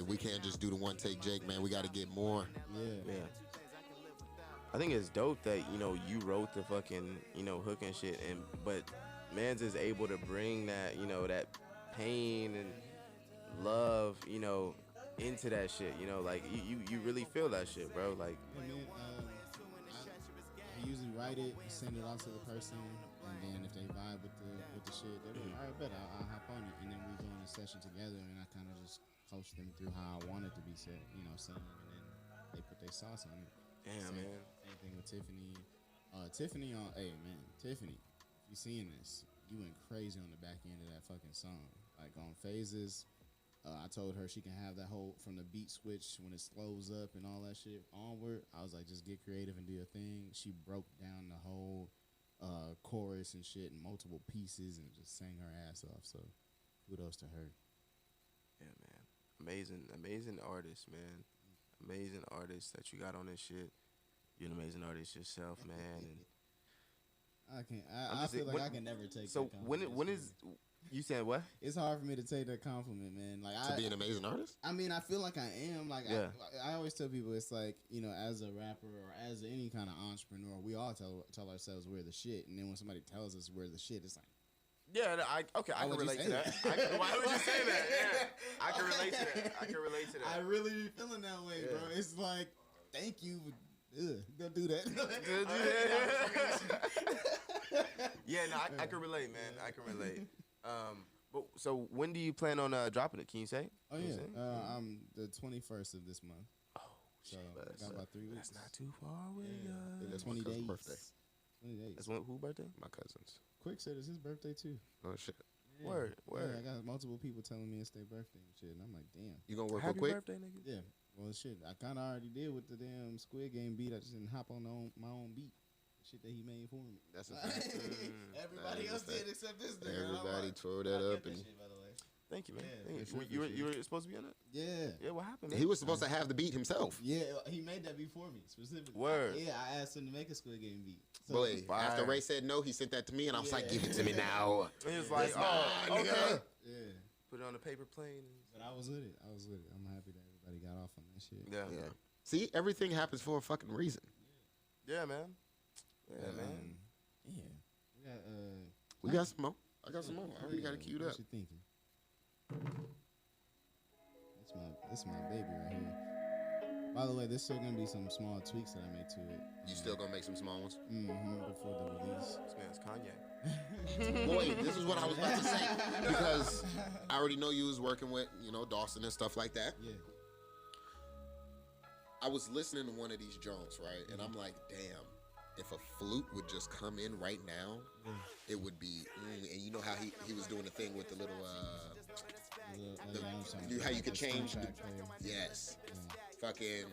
we can't just do the one take Jake, man. We gotta get more. Yeah. I think it's dope that you wrote the fucking hook and shit, but Mans is able to bring that that pain and love into that shit. Like you really feel that shit, bro. Like Yeah, man, I usually write it, send it out to the person, and then if they vibe with the shit, they're like, all right, bet I'll hop on it, and then we go in a session together, and I kind of just coach them through how I want it to be said, saying, and then they put their sauce on it. damn, man. Same thing with Tiffany. Tiffany, if you seeing this, you went crazy on the back end of that fucking song. Like on Phases, I told her she can have that whole from the beat switch when it slows up and all that shit onward. I was like, just get creative and do your thing. She broke down the whole chorus and shit in multiple pieces and just sang her ass off. So kudos to her. Yeah, man. Amazing artist, man. Amazing artist that you got on this shit. You're an amazing artist yourself, man. And I can't. I feel like I can never take. So that when is you saying what? It's hard for me to take that compliment, man. Like To be an amazing artist? I mean, I feel like I am. Like Yeah. I always tell people, it's like as a rapper or as any kind of entrepreneur, we all tell ourselves we're the shit, and then when somebody tells us we're the shit, it's like. Yeah, I can would you relate say to that. Why would you say that? Yeah, I can relate to that. I really be feeling that way, bro. It's like, thank you. Don't do that. Yeah, no, I can relate, man. I can relate. But so when do you plan on dropping it? Can you say? Oh Can you yeah, say? I'm the 21st of this month. Oh So shit, I got about 3 weeks. that's not too far away. That's 20 my cousin's days. birthday. 20 days. That's who birthday? My cousin's. Quick said it's his birthday too. Oh shit. Yeah. Word. Yeah, I got multiple people telling me it's their birthday and shit, and I'm like, damn. You gonna work Happy real quick? birthday, nigga. Yeah. Well, shit, I kind of already did with the damn Squid Game beat. I just didn't hop on my own beat. Shit that he made for me. That's a fact. Everybody That else is a fact. did except this nigga. And I'm Everybody like, tore I that get up that and shit, by the way. Thank you, man. Yeah, Thank you. for sure, You for were supposed to be on it? Yeah. Yeah, what happened? Man? he was supposed to have the beat himself. Yeah, he made that beat for me specifically. Word. Yeah, I asked him to make a Squid Game beat. So, Boy, after Fire. Ray said no, he sent that to me, and I was like, Yeah. "Give it to me now." He was like, mine, oh, okay. nigga. Yeah. Put it on the paper plane. But I was with it. I'm happy that everybody got off on that shit. Yeah. Yeah. See, everything happens for a fucking reason. Yeah, man. Yeah, man. Yeah. We got We got some more. I got some more. I already got it queued up. What you thinking? This my baby right here. By the way, there's still gonna be some small tweaks that I made to it. You still gonna make some small ones? Before the release. This man's Kanye. Boy, this is what I was about to say because I already know you was working with Dawson and stuff like that. Yeah. I was listening to one of these Jones, right, and I'm like, damn. If a flute would just come in right now, it would be. And you know how he was doing the thing with the little, how you could change. Yes, fucking.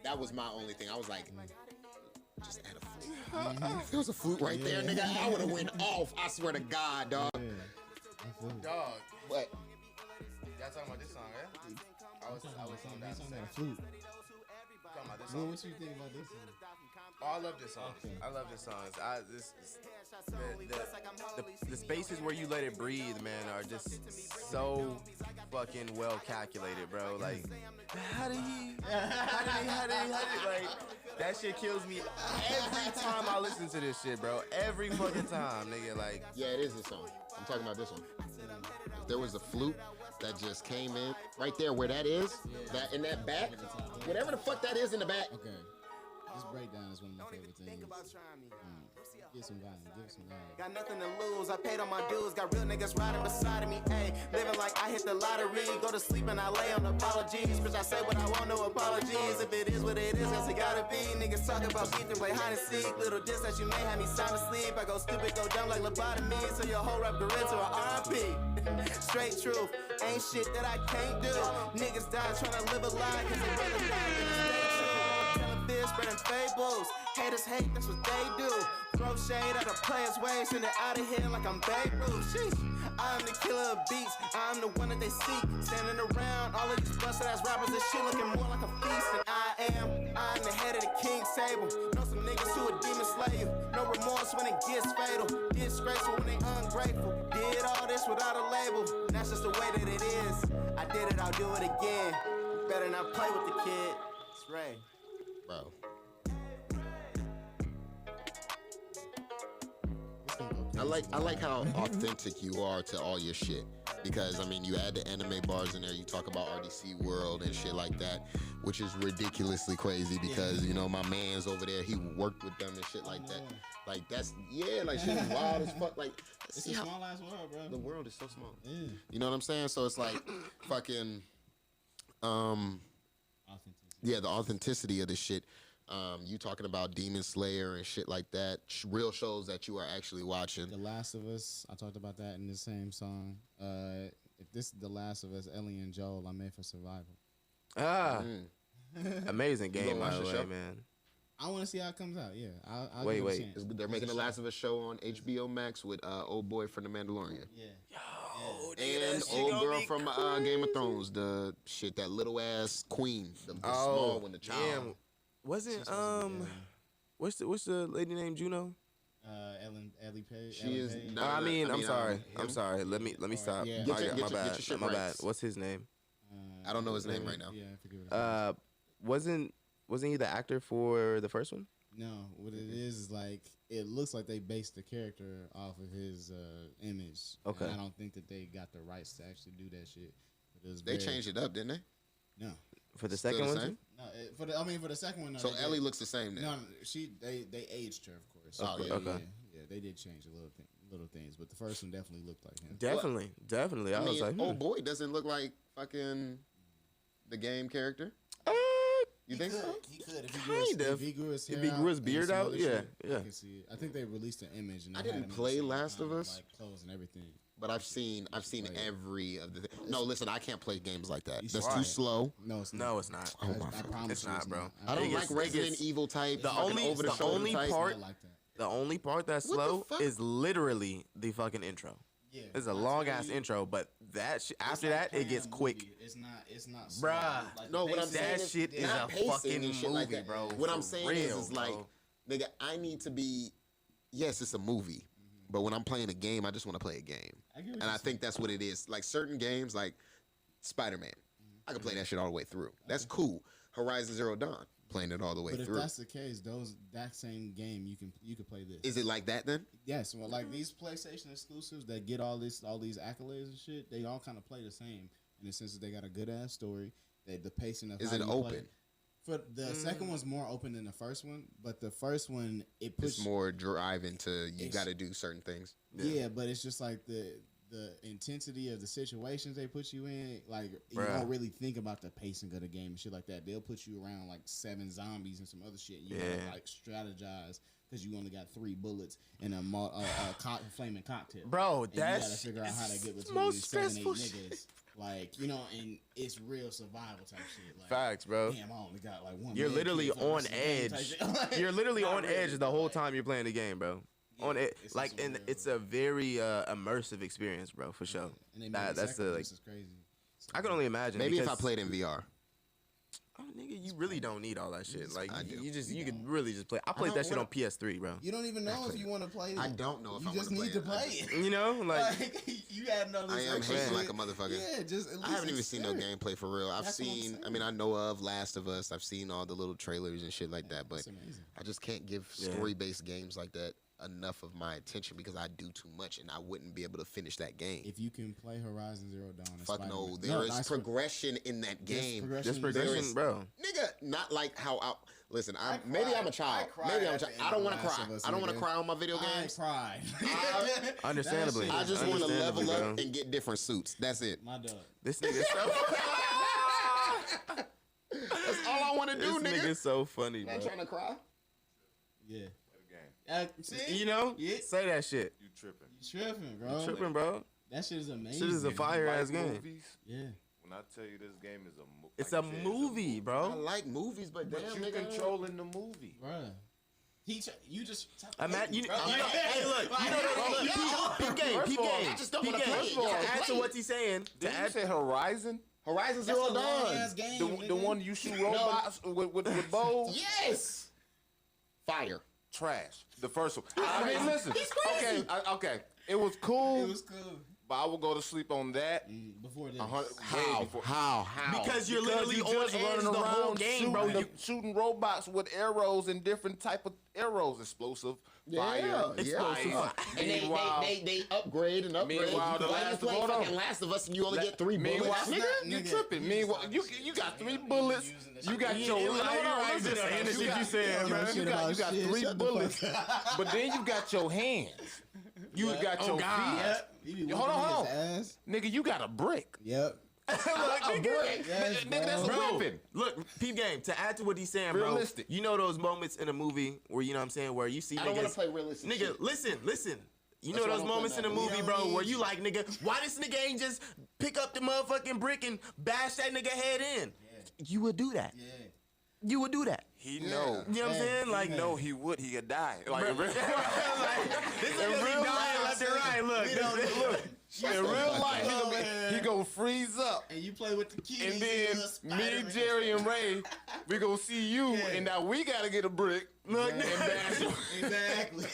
That was my only thing. I was like, just add a flute. If there was a flute right there, nigga, I would have went off. I swear to God, dog. Dog. But Y'all talking about this song, right? I was on that. Song got a flute. Talking about this Well, song. what you think about this song? Oh, I love this song. I love this song. The spaces where you let it breathe, man, are just so fucking well calculated, bro. Like, how did he? Like, that shit kills me every time I listen to this shit, bro. Every fucking time, nigga. Like, yeah, it is this song. I'm talking about this one. If there was a flute that just came in right there where that is, that in that back, whatever the fuck that is in the back. Okay. This breakdown is one of my favorite things. Think about trying me. Give some value. Give some value. Got nothing to lose. I paid all my dues. Got real niggas riding beside of me. Ayy, living like I hit the lottery. Go to sleep and I lay on apologies. Bitch, I say what I want, no apologies. If it is what it is, guess it gotta be. Niggas talk about beat and play hide and seek. Little diss that you may have me sound asleep. I go stupid, go dumb like lobotomy. So your whole rap career to an R.I.P. Straight truth. Ain't shit that I can't do. Niggas die trying to live a lie. Cause they rather die than to stay true. Telling fears, spreading fables. Haters hate, that's what they do. Throw shade at a player's way, send it out of here like I'm Babe Ruth. Sheesh. I'm the killer of beats, I'm the one that they seek. Standing around, all of these busted ass rappers, this shit looking more like a feast than I'm the head of the king's table. Know some niggas who a demon slay you. No remorse when it gets fatal. Disgraceful when they ungrateful. Did all this without a label. That's just the way that it is. I did it, I'll do it again. Better not play with the kid. It's Ray. Bro, I like how authentic you are to all your shit. Because I mean, you add the anime bars in there. You talk about RDC World and shit like that, which is ridiculously crazy. Because you know my man's over there. He worked with them and shit like that. Like that's like shit is wild as fuck. Like It's a small ass world, bro. the world is so small. Yeah. You know what I'm saying? So it's like fucking Authenticity. yeah, the authenticity of this shit. You talking about Demon Slayer and shit like that. Real shows that you are actually watching. The Last of Us, I talked about that in the same song. If this is The Last of Us, Ellie and Joel are made for survival. Amazing game, gonna by watch the the way, show? man. I want to see how it comes out. Yeah. I'll Wait, give it a wait. chance. They're making The Last of Us show on HBO Max with old boy from The Mandalorian. Yeah. And old girl from Game of Thrones. The shit, that little ass queen. The small one, the child. Damn. Wasn't what's the lady named Juno? Ellie Page. She is. Page. No, I'm sorry. him? I'm sorry. Let me stop. Yeah. Get your my bad. shit My bad. right. What's his name? I don't know his name right now. Yeah, I forget what Wasn't he the actor for the first one? No, what it is like it looks like they based the character off of his image. Okay. And I don't think that they got the rights to actually do that shit. It was They changed it up, didn't they? No, For the Still second the one? same? too? no. For the second one. No, So they Ellie did. looks the same now. No, they aged her, of course. Oh, yeah. Okay. Yeah, they did change little things, but the first one definitely looked like him. Definitely. I I was mean, like, old boy doesn't look like fucking the game character. You think so? He could Kind of. if he grew his hair If he grew his out and beard some out, other yeah, shit, yeah. I can see it. I think they released an image and I they had didn't him in the play same Last of kind Us. like clothes and everything. But I've seen every of the. No, listen, I can't play games like that. That's Right. too slow. No, it's not. no, it's not. Oh my I fuck. promise It's you not, bro. I don't It like gets- Resident Evil type. The only part- like that. The only part that's What the slow fuck? is literally the fucking intro. Yeah, It's a long ass intro, but that after that it gets quick. It's not. Slow. Bruh. Like, No, the what I'm pacing- saying That is shit is not a pacing fucking and shit like movie, that. bro. What I'm For saying real, is like, bro. nigga, I need to be. Yes, it's a movie, but when I'm playing a game, I just want to play a game, I get what and you're I think that's what it is. Like certain games, like Spider-Man, I can play that shit all the way through. That's cool. Horizon Zero Dawn, playing it all the way But if through. that's the case, that same game you can play this. Is it like that then? Yes, well, like these PlayStation exclusives that get all these accolades and shit, they all kind of play the same in the sense that they got a good ass story. The pacing of Is how it you play. open? For the second one's more open than the first one, but the first one it pushes It's more driving to you It's- got to do certain things. Yeah, but it's just like the intensity of the situations they put you in. Like you Bruh. don't really think about the pacing of the game and shit like that. They'll put you around like 7 zombies and some other shit. You gotta Yeah. like strategize because you only got 3 bullets and a flaming cocktail. Bro, And you gotta that's figure out how to get the between most these 7, 8 stressful shit. niggas. Like, you know, and it's real survival type shit. Like, Facts, bro. Damn, I only got like 1. You're med literally kit for the on rest of the game type edge. shit. Like, You're literally not on really, edge the whole like- time you're playing the game, bro. On it, it's like, some and real- it's a very immersive experience, bro, for sure. And they made That's the like. this is crazy. So, I can only imagine. Maybe if I because- played in VR. Oh, nigga, you really don't need all that shit. Like, I do. you could really just play. I played that shit on PS3, bro. you don't even know if you want to play it. I don't know if you I just wanna need play to it. play it. You know, like, You had no. I am extra hating shit. like a motherfucker. Yeah, just. At least I haven't even seen no experience. gameplay for real. I've That's what I'm seen, saying. I mean, I know of Last of Us. I've seen all the little trailers and shit like that, but That's amazing. I just can't give story-based games like that enough of my attention because I do too much and I wouldn't be able to finish that game. If you can play Horizon Zero Dawn, and Fuck no, Spider-Man- there is nice progression in that game. just There progression, is- bro. Nigga, not like how I listen. cried. Maybe I'm a child. I cried Maybe I'm a at the child. end I don't of want to Last cry. of Us, I don't want to nigga. cry on my video I games. cried. Understandably. That I shit- just want to level Understandably, up bro. and get different suits. That's it. My dog. This nigga so. That's all I want to do, This nigga. nigga's so funny, I'm bro. trying to cry. Yeah. Game. See? You know, Yeah. say that shit. You tripping. You tripping, bro. Tripping, bro. That shit is amazing. Shit is a fire ass Like game. movies, Yeah. when I tell you this game is a movie. It's a movie, I bro. like movies, but But damn, you nigga. controlling the movie. Bruh. You just. Imagine, you know, Bro. hey, look, you know, peep game, peep game. I just don't peep wanna game. play it. To I add to play what it. he's saying, to Did you add say Horizon? Horizon That's Zero a long ass Dawn. game. The nigga. one you shoot robots with bows? Yes. Fire. Trash. The first one. I mean, crazy. listen. He's crazy. Okay, okay. It was cool, It was cool. But I will go to sleep on that. Before this. How? Because you're literally you on just edge running the whole around game, bro. shooting robots with arrows and different type of arrows, explosive, fire, explosive. And they upgrade and upgrade. Meanwhile, the Why you Last play of Us- fucking Last of Us and you only get 3 bullets? Meanwhile, Nigga, you tripping. Meanwhile, you got 3 bullets. You got your You said, man. You got 3 bullets, but then you got your hands. You got your feet. Hold on. Nigga, you got a brick. Yep. A brick. Yes, Nigga, that's a Bro, weapon. look, peep game. To add to what he's saying, bro. Realistic. You know those moments in a movie where you know what I'm saying, where you see I don't want niggas. to play realistic Nigga, shit. listen. You That's know why those I'm moments in putting a that movie, bro, where you like, nigga, why this nigga ain't just pick up the motherfucking brick and bash that nigga head in? You would do that. Yeah. You would do that. He know. You know what I'm saying? Like, No, he would. He could die. Like, like, this nigga be dying left and right. Look. in real life, he gonna freeze up. And you play with the key. And then me, Jerry, and Ray, we gonna see you, and now we gotta get a brick. Look, and bash him. Exactly.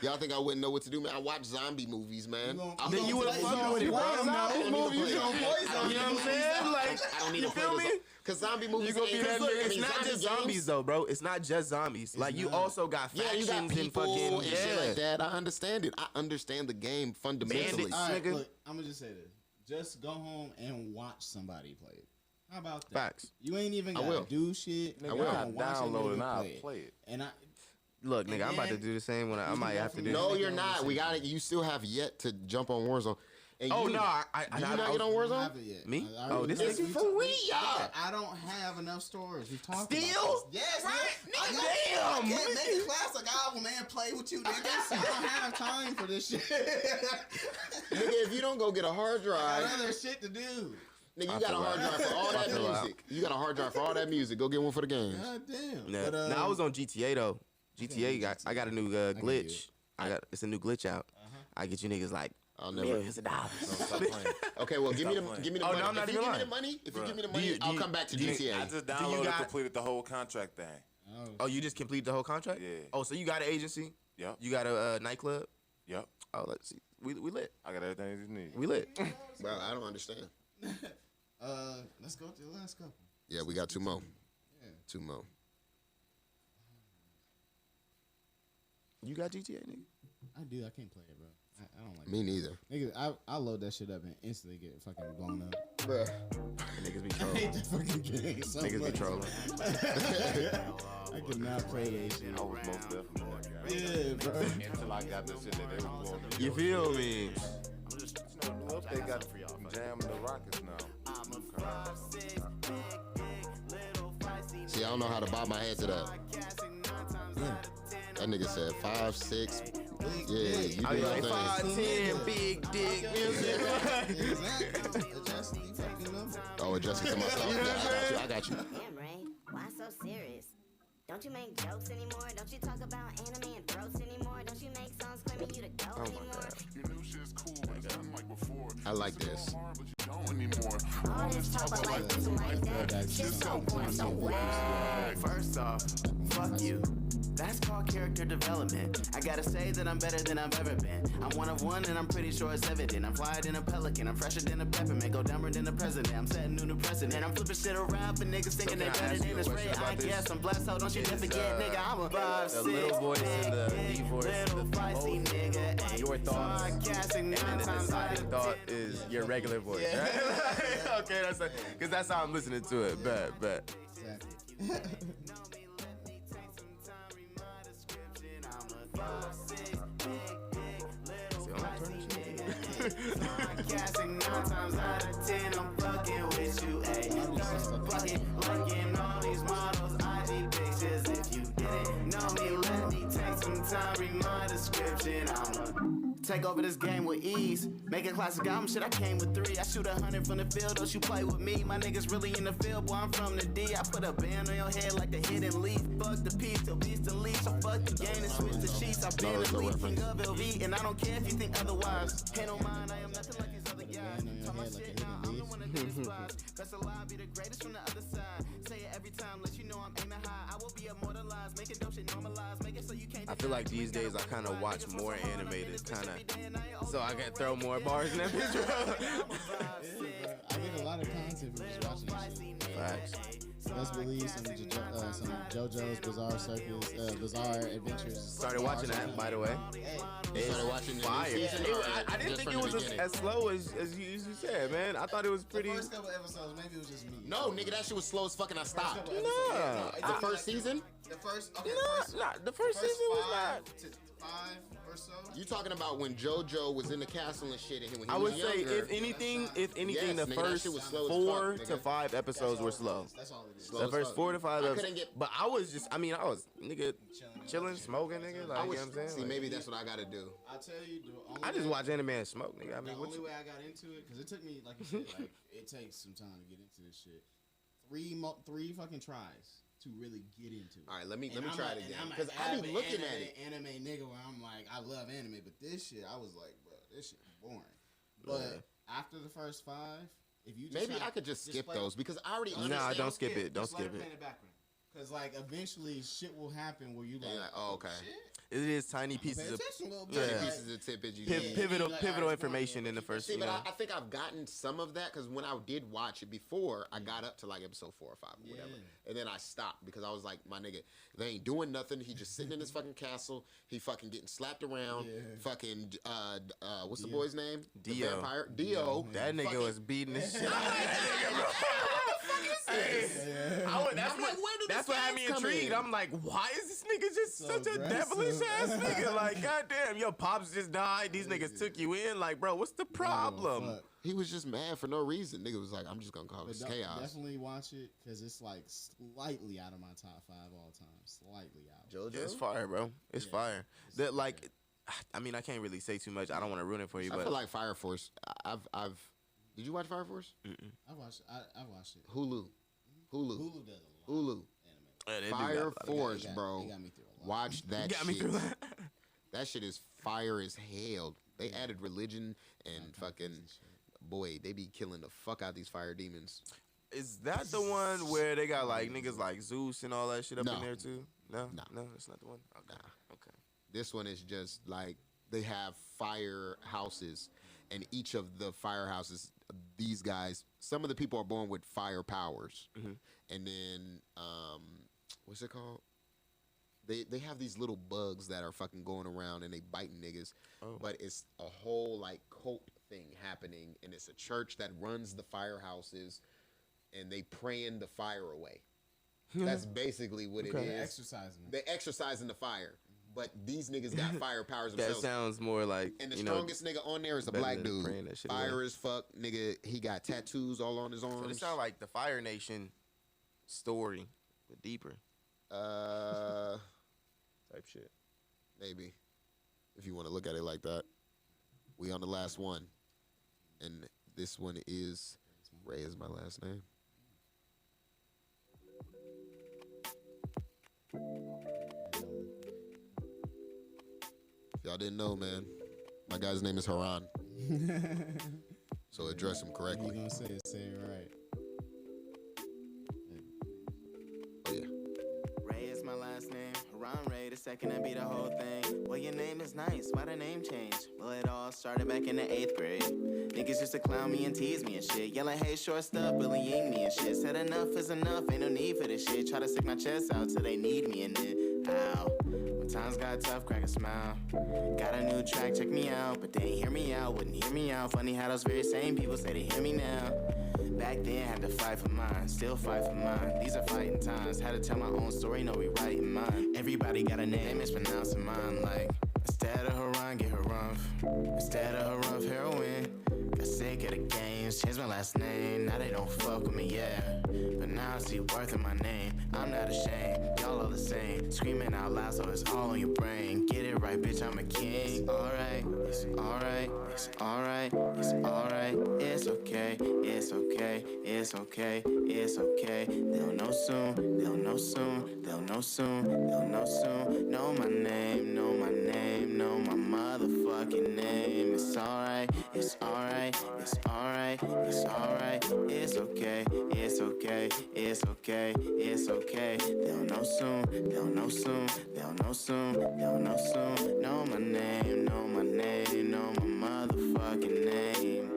Y'all think I wouldn't know what to do, man? I watch zombie movies, man. Then you would have fucked with it, bro. I don't need to play You know what I'm saying? Like, I don't need you to play feel me? Because zombie movies gonna be ain't- that Look, nigga. it's not just zombies though, bro. It's not just zombies. Like you also got Yeah, factions you got people and fucking and shit like that. I understand it. I understand the game fundamentally. Bandits. All right, Nigga. look, I'm gonna just say this. Just go home and watch somebody play it. How about that? Facts. You ain't even I gotta will. do shit. Nigga, Go I'll and watch a download nigga and I'll play play it. And I Look, nigga, I'm about to And do the same when I might have to do. No, you're not. We got it. You still have yet to jump on Warzone. And Oh you, no, I Did you not get on Warzone? have it yet. Me? I Oh, this yes, nigga we for talked- real, y'all. I don't have enough storage. We've talked Still? about this. Yes, Right? I Damn. can't make a classic album and play with you niggas. I don't have time for this shit. Nigga, if you don't go get a hard I drive, got other shit to do. nigga, you got a hard drive for all that feel music. You got a hard drive for all that music. Go get one for the games. God damn. Yeah. But, Now I was on GTA though. GTA got I got a new do glitch. it. It's a new glitch out. I get you niggas like I'll never. millions of dollars. Stop playing. Okay, well, give me the playing. money. Oh, no, I'm not If you even give me the lying. money, if you Bruh. give me the Do money, you- I'll do come back to you- GTA. I just downloaded, got- completed the whole contract thing. Oh, you just completed the whole contract? Yeah. Oh, so you got an agency? Yep. You got a nightclub? Yep. Oh, let's see. We lit. I got everything you need. We lit. Bro, I don't understand. Let's go to the last couple. Yeah, we got 2 more. Yeah. 2 more. You got GTA, nigga? I do. I can't play it, bro. I don't like Me neither. it. Nigga, I load that shit up and instantly get fucking blown up. Bruh. Niggas be I trolling. hate that fucking game so Niggas be much. trolling. I cannot play that shit. I was most definitely that guy. Yeah, bro. Until I got this shit that they was going to do. You feel me? New update got jamming the Rockets now. See, I don't know how to bob my head to that. That nigga said 5, 6. Yeah, you I do be like your thing. 5'10", big dick. You know what I'm saying? Exactly. Adjust the fucking number. Oh, adjusting to myself. Yeah, I got you. Damn, Ray, why so serious? Don't you make jokes anymore? Don't you talk about anime and throats anymore? Don't you make songs claiming you the GOAT anymore? I like this. All this talk about like this and like that, shit's so corny, so whack. First off, fuck you. That's called character development. I gotta say that I'm better than I've ever been. I'm one of one and I'm pretty sure it's evident. I'm flyer than a pelican, I'm fresher than a peppermint. Go dumber than the president, I'm setting new precedent. I'm flipping shit around for niggas thinking they can I better ask you than a this question Ray. I about this? guess I'm blessed, so don't you Is, never forget, nigga. I'm a 5'6", the little voice and the big, deep voice, little the feisty both, nigga. ayy. your thoughts, Sarcastic and then nine the times out deciding of thought 10. is your regular voice, right? Okay, because that's how I'm listening to it. Bet. Exactly. See, I'm gonna turn this shit. Podcasting 9 times out of 10, I'm fucking with you, ayy. Don't fucking liking all these models, IG pictures. If you didn't know me, let me take some time, read my description. I'ma take over this game with ease. Make a classic album, shit, I came with 3. I shoot 100 from the field, don't you play with me? My niggas really in the field, boy, I'm from the D. I put a band on your head like the hidden leaf. Fuck the peace, till beast the leash. So fuck the game and switch the sheets. I've been the lead king of LV, and I don't care if you think otherwise. Ain't no mind, I am nothing like these other guys. Band on your Talk my head like shit a now, hidden I'm the leaf. one that they despise. Best alive, be the greatest from the other side. Say it every time, let you know I'm aiming high. I will be immortalized, make it dope shit normalized, make it so you can't I feel like these days I kind of watch more animated, kind of, so I can throw more bars in that bitch. I get a lot of content from just watching that shit. Facts. Best believe some JoJo's Bizarre Adventures. Started watching that, by the way. You started watching the new Fire. season, or I didn't just think from it the was beginning? as slow as you said, man. I thought it was pretty. The first couple episodes, maybe it was just me. No, nigga, that shit was slow as fucking. I stopped. No. The first season? The first season was not. 5 or so. You talking about when JoJo was in the castle and shit, and when he I was would say, younger, if anything, Yes, the nigga, that first shit was slow as 4 fuck, to nigga. 5 episodes were slow. That's all it is. Slow The as first fuck. 4 to 5 I episodes. couldn't get. But I was nigga, chilling, smoking, nigga. Like, I you was, know what I'm saying? see, Like, maybe that's what I gotta do. I tell you, the only I just way- watch anime and smoke, nigga. I The mean, what only you, way I got into it, because it took me, like you said, like it takes some time to get into this shit. Three fucking tries to really get into it. All right, let me And I'm try a- it and again, I'm because an I be avid looking at it. Anime nigga, where I'm like, I love anime, but this shit, I was like, bro, this shit boring. But after the first 5, if you just Maybe I could just skip play- those because I already Nah, understand. don't skip it. Don't Just let skip play it. in the background. Because like eventually shit will happen where you And you're like, like, oh, okay. shit. it is tiny Pay pieces of attention a little bit. Yeah. Like, Pieces of tidbits you Piv- need. pivotal Like, pivotal alright, information in the first. See, You but know. I think I've gotten some of that because when I did watch it before, I got up to like episode 4 or 5 or whatever, Yeah. and then I stopped because I was like, my nigga, they ain't doing nothing. He just sitting in his fucking castle. He fucking getting slapped around. Yeah. Fucking what's the boy's name? The Dio. vampire. Dio. That nigga Fucking- was beating the shit out of that nigga, bro. That's what had me intrigued. I'm like, why is this nigga just So such a aggressive. devilish ass nigga? Like, goddamn, your pops just died. These niggas took you in. Like, bro, what's the problem? fuck. He was just mad for no reason. Nigga was like, I'm just gonna call But this chaos. definitely watch it because it's like slightly out of my top 5 all time. Slightly out. JoJo. It's fire, bro. It's Yeah. fire. That like, I mean, I can't really say too much. I don't want to ruin it for you, I but feel like Fire Force. I've. Did you watch Fire Force? I watched it. Hulu. Hulu. Hulu does a lot Hulu. of anime. they do Fire got a lot of- Force, They got bro. me through a lot. Watch that got me shit. through that. That shit is fire as hell. They added religion and fucking boy, they be killing the fuck out these fire demons. Is that the one where they got like niggas like Zeus and all that shit up No. in there too? No, No. no, that's not the one. Okay, okay. This one is just like they have fire houses, and each of the firehouses, these guys, some of the people are born with fire powers, and then what's it called? They have these little bugs that are fucking going around and they biting niggas, but it's a whole like cult thing happening, and it's a church that runs the firehouses, and they praying the fire away. That's basically what it They're is. exercising. They're exercising the fire, but these niggas got fire powers That themselves. sounds more like And the you know, strongest nigga on there is a better black than dude. praying that shit Fire away. as fuck, nigga. He got tattoos all on his So arms. this sound like the Fire Nation story, but deeper type shit. Maybe, if you want to look at it like that. We on the last one, and this one is Ray is my last name. If y'all didn't know, man, my guy's name is Haran. So address him You correctly. gonna say it right? Oh yeah. Ray is my last name. Haran Ray, the second I be the whole thing. Well, your name is nice. Why the name change? Well, it all started back in the 8th grade. Niggas used to clown me and tease me and shit. Yelling, hey, short stuff, bullying me and shit. Said enough is enough, ain't no need for this shit. Try to stick my chest out till they need me in it. Ow. When times got tough, crack a smile. Got a new track, check me out. But they ain't hear me out, wouldn't hear me out. Funny how those very same people say they hear me now. Back then, had to fight for mine, still fight for mine. These are fighting times. Had to tell my own story, no rewriting mine. Everybody got a name, mispronouncing mine. Like, instead of Haran, get Harumph. Instead of Harumph, heroin. Got sick of the games, changed my last name. Now they don't fuck with me, yeah. But now I see worth in my name. I'm not ashamed, y'all all the same. Screaming out loud, so it's all on your brain. Get it right, bitch, I'm a king. It's alright, it's alright, it's alright, it's alright. It's okay, it's okay, it's okay, it's okay. They'll know soon, they'll know soon, they'll know soon, they'll know soon. Know my name, know my name, know my motherfucking name. It's alright, it's alright, it's alright, it's alright. It's okay, it's It's okay, it's okay, it's okay. They'll know soon, they'll know soon, they'll know soon, they'll know soon. Know my name, know my name, know my motherfucking name.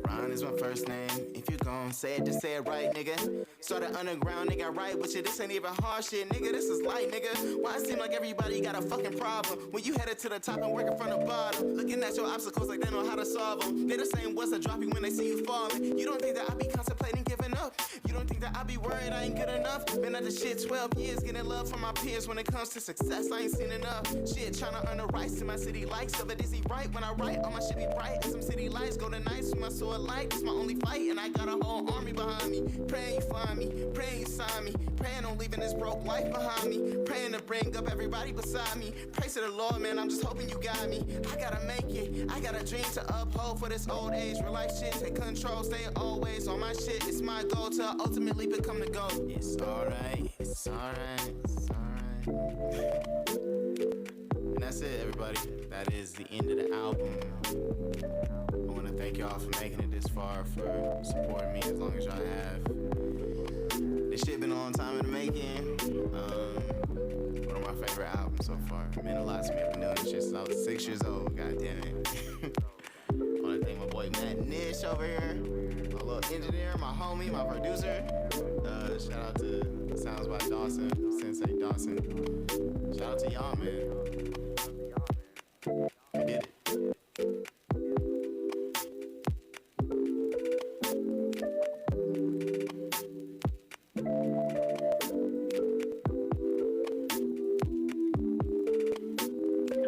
Ron is my first name. If you gon' say it, just say it right, nigga. Started underground, nigga, right with you. This ain't even hard shit, nigga. This is light, nigga. Why it seem like everybody got a fucking problem when you headed to the top and working from the bottom? Looking at your obstacles like they know how to solve them. They the same ones that drop you when they see you falling. You don't think that I be contemplating giving up? You don't think that I be worried I ain't good enough? Been at this shit 12 years, getting love from my peers. When it comes to success, I ain't seen enough. Shit, tryna earn the rights to my city likes. So that is he right when I write? All my shit be bright as some city lights. Golden nights with my sword light. It's my only fight, and I got a whole army behind me. Praying you find me, praying you sign me. Praying on leaving this broke life behind me. Praying to bring up everybody beside me. Praise to the Lord, man, I'm just hoping you got me. I gotta make it, I got a dream to uphold for this old age. Real life shit, take control, stay always on my shit. It's my goal to ultimately become the GOAT. It's alright, it's alright, it's alright. And that's it, everybody. That is the end of the album. I want to thank y'all for making it this far, for supporting me as long as y'all have. This shit been a long time in the making. One of my favorite albums so far. It meant a lot to me. I've been doing this shit since I was 6 years old. God damn it. I want to thank my boy Matt Nish over here, my little engineer, my homie, my producer. Shout out to Sounds by Dawson, Sensei Dawson. Shout out to y'all, man. We did it.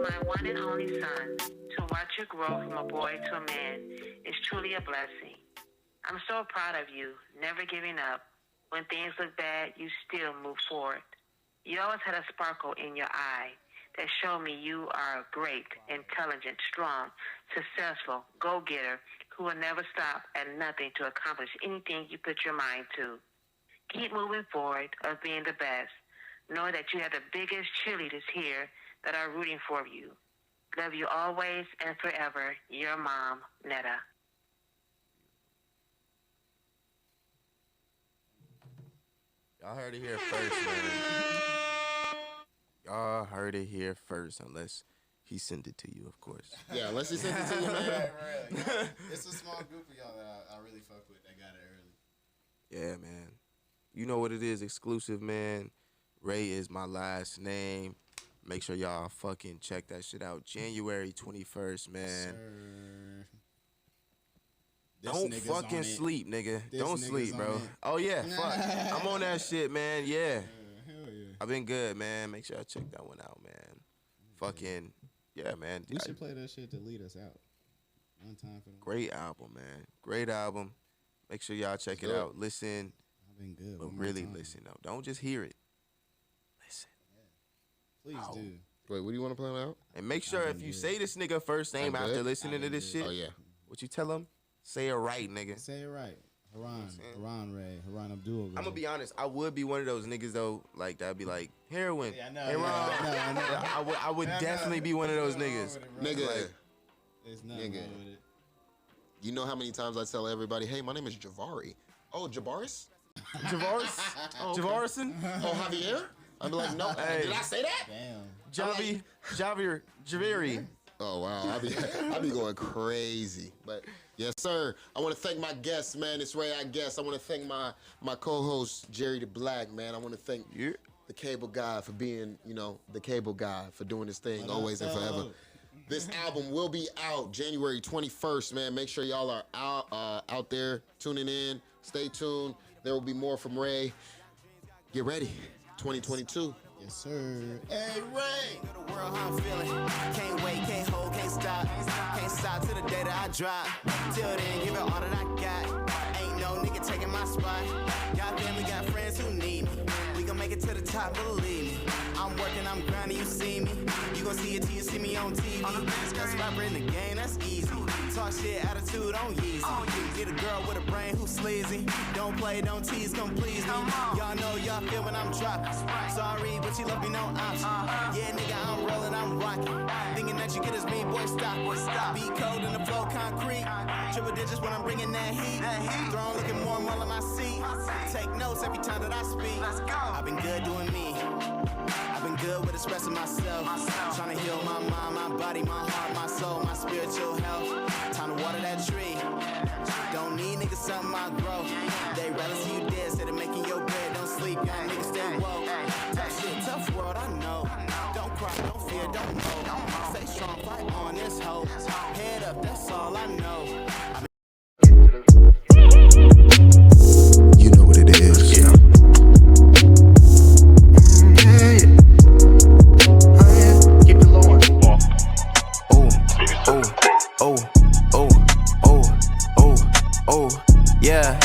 My one and only son, to watch you grow from a boy to a man is truly a blessing. I'm so proud of you, never giving up. When things look bad, you still move forward. You always had a sparkle in your eye that showed me you are a great, intelligent, strong, successful, go-getter who will never stop at nothing to accomplish anything you put your mind to. Keep moving forward of being the best. Know that you have the biggest cheerleaders here that are rooting for you. Love you always and forever. Your mom, Netta. Y'all heard it here first, man. Y'all heard it here first, unless he sent it to you, of course. Yeah, unless he sent it to you, man. Right. It's a small group of y'all that I really fuck with that got it early. Yeah, man. You know what it is, exclusive, man. Ray is my last name. Make sure y'all fucking check that shit out. January 21st, man. Don't fucking sleep, nigga. Don't sleep, bro. Oh, yeah, fuck. I'm on that shit, man. Yeah. Hell yeah. I've been good, man. Make sure I check that one out, man. Fucking, yeah, man. We should play that shit to lead us out. One time for them. Great album, man. Great album. Make sure y'all check it out. Listen. I've been good. But really listen, though. Don't just hear it. Listen. Please do. Wait, what do you want to play now? And make sure if you say this nigga first name after listening to this shit, Oh, yeah. what you tell him? Say it right, nigga. Say it right. Haran Ray, Haran Abdul. I'm gonna be honest. I would be one of those niggas though, like that'd be like heroin. Yeah, I know. Heroin. Yeah, I would definitely be one of those niggas. Nigga, There's nothing nigga. wrong with it. you know how many times I tell everybody, hey, my name is Javari. Oh, Javaris? Javaris? Javarison? Oh, Javier? I'd be like, no. Hey. Did I say that? Damn. Javari. Oh, wow. I be going crazy. But, yes, sir. I want to thank my guests, man. It's Ray, I guess. I want to thank my co-host, JerryTheBlack, man. I want to thank the cable guy for being, the cable guy for doing this thing always and forever. This album will be out January 21st, man. Make sure y'all are out there tuning in. Stay tuned. There will be more from Ray. Get ready. 2022. Yes, sir. Hey, Ray. The world, how I'm feeling. Can't wait, can't hold, can't stop. Can't stop till the day that I drop. Till then, give it all that I got. Ain't no nigga taking my spot. Got family, got friends who need me. We gon' make it to the top, believe me. I'm working, I'm grinding, you see me. You gon' see it till you see me on TV. That's rapper in the game, that's easy. Talk shit, attitude on Yeezy. Get a girl with a brain who's sleazy. Don't play, don't tease, come please me. Y'all know y'all feel when I'm dropping. Sorry, but you love me, no option. Yeah, nigga, I'm rolling, I'm rocking. Thinking that you get as me, boy, can't stop it. Be cold in the flow, concrete. Triple digits when I'm bringing that heat. Throne looking more all in my seat. Take notes every time that I speak. I've been good doing me. I've been good with expressing myself. Trying to heal my mind, my body, my heart, my soul, my spiritual health. Time to water that tree. Don't need niggas, something I grow. They rather see you dead instead of making your bed. Don't sleep, young niggas stay woke. Tough shit, tough world, I know. Don't cry, don't fear, don't know. Stay strong, fight on this hoe. Head up, that's all I know. You know what it is. Yeah. Keep it low. Oh, yeah.